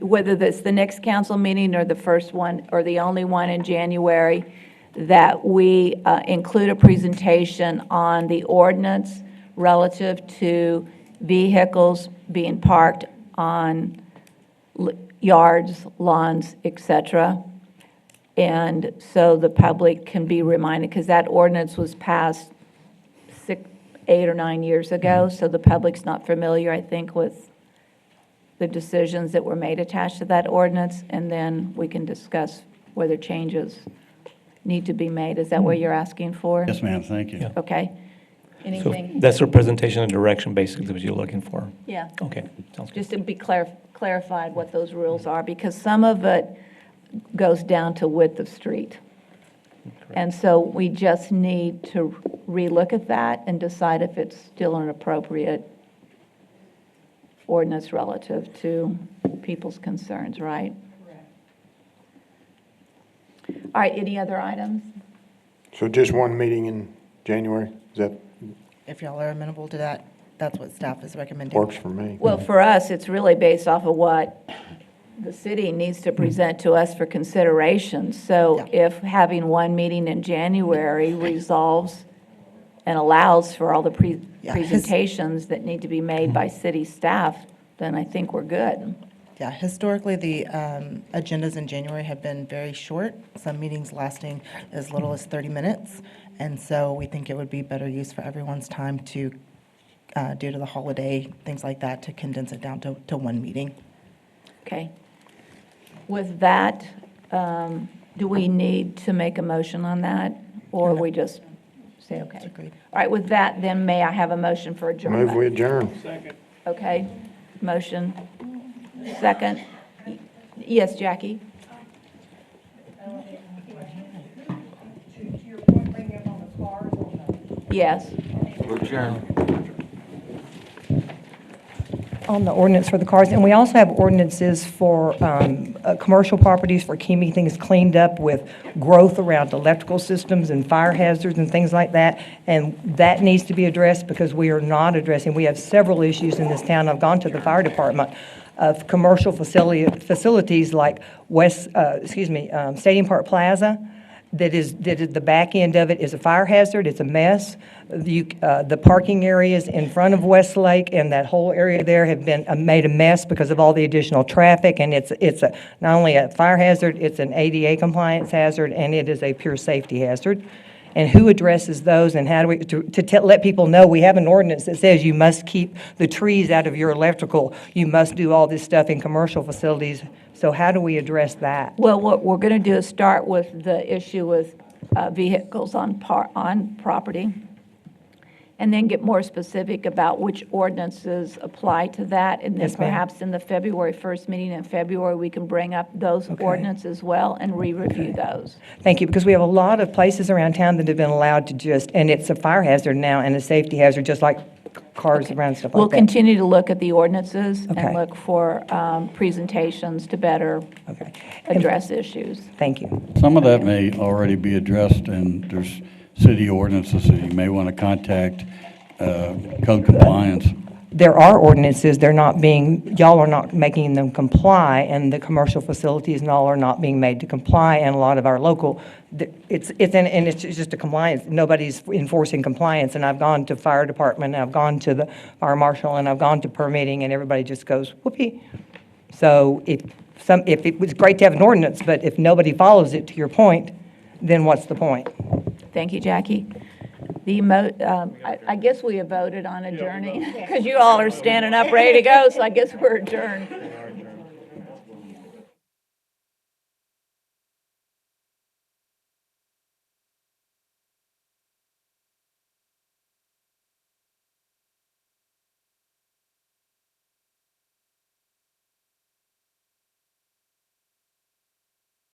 whether it's the next council meeting or the first one, or the only one in January, that we include a presentation on the ordinance relative to vehicles being parked on yards, lawns, et cetera. And so the public can be reminded, because that ordinance was passed 8 or 9 years ago, so the public's not familiar, I think, with the decisions that were made attached to that ordinance, and then we can discuss whether changes need to be made. Is that what you're asking for? Yes, ma'am, thank you. Okay. So Anything? that's a presentation and direction, basically, what you're looking for. Yeah. Okay, sounds good. Just to be clarified what those rules are, because some of it goes down to width of street. And so we just need to relook at that and decide if it's still an appropriate ordinance relative to people's concerns, right? All right, any other items? So just one meeting in January, is that, If y'all are amenable to that, that's what staff is recommending. works for me? Well, for us, it's really based off of what the city needs to present to us for consideration. So if having one meeting in January resolves and allows for all the presentations that need to be made by city staff, then I think we're good. Yeah, historically, the agendas in January have been very short, some meetings lasting as little as 30 minutes. And so we think it would be better use for everyone's time to, due to the holiday, things like that, to condense it down to one meeting. Okay. With that, do we need to make a motion on that? Or we just say, okay? Agreed. All right, with that, then may I have a motion for adjournment? Move we adjourn. Okay, motion, second. Yes, Jackie? Yes. We're adjourned. On the ordinance for the cars, and we also have ordinances for commercial properties for keeping things cleaned up with growth around electrical systems and fire hazards and things like that, and that needs to be addressed because we are not addressing, we have several issues in this town. I've gone to the fire department of commercial facilities like Stadium Park Plaza, that is the back end of it is a fire hazard, it's a mess. The parking areas in front of Westlake and that whole area there have been made a mess because of all the additional traffic, and it's not only a fire hazard, it's an ADA compliance hazard, and it is a pure safety hazard. And who addresses those, and how do we, let people know, we have an ordinance that says you must keep the trees out of your electrical, you must do all this stuff in commercial facilities. So how do we address that? Well, what we're going to do is start with the issue with vehicles on property, and then get more specific about which ordinances apply to that. And then Yes, ma'am. perhaps in the February 1st meeting in February, we can bring up those ordinances as well and re-review those. Thank you, because we have a lot of places around town that have been allowed to just, and it's a fire hazard now and a safety hazard, just like cars around, stuff We'll like that. continue to look at the ordinances Okay. and look for presentations to better address issues. Thank you. Some of that may already be addressed, and there's city ordinances that you may want to contact code compliance. There are ordinances, they're not being, y'all are not making them comply, and the commercial facilities and all are not being made to comply, and a lot of our local, it's just a compliance, nobody's enforcing compliance, and I've gone to fire department, and I've gone to the fire marshal, and I've gone to permitting, and everybody just goes, whoopee. So if it was great to have an ordinance, but if nobody follows it, to your point, then what's the point? Thank you, Jackie. I guess we have voted on adjourning, because you all are standing up ready to go, so I guess we're adjourned.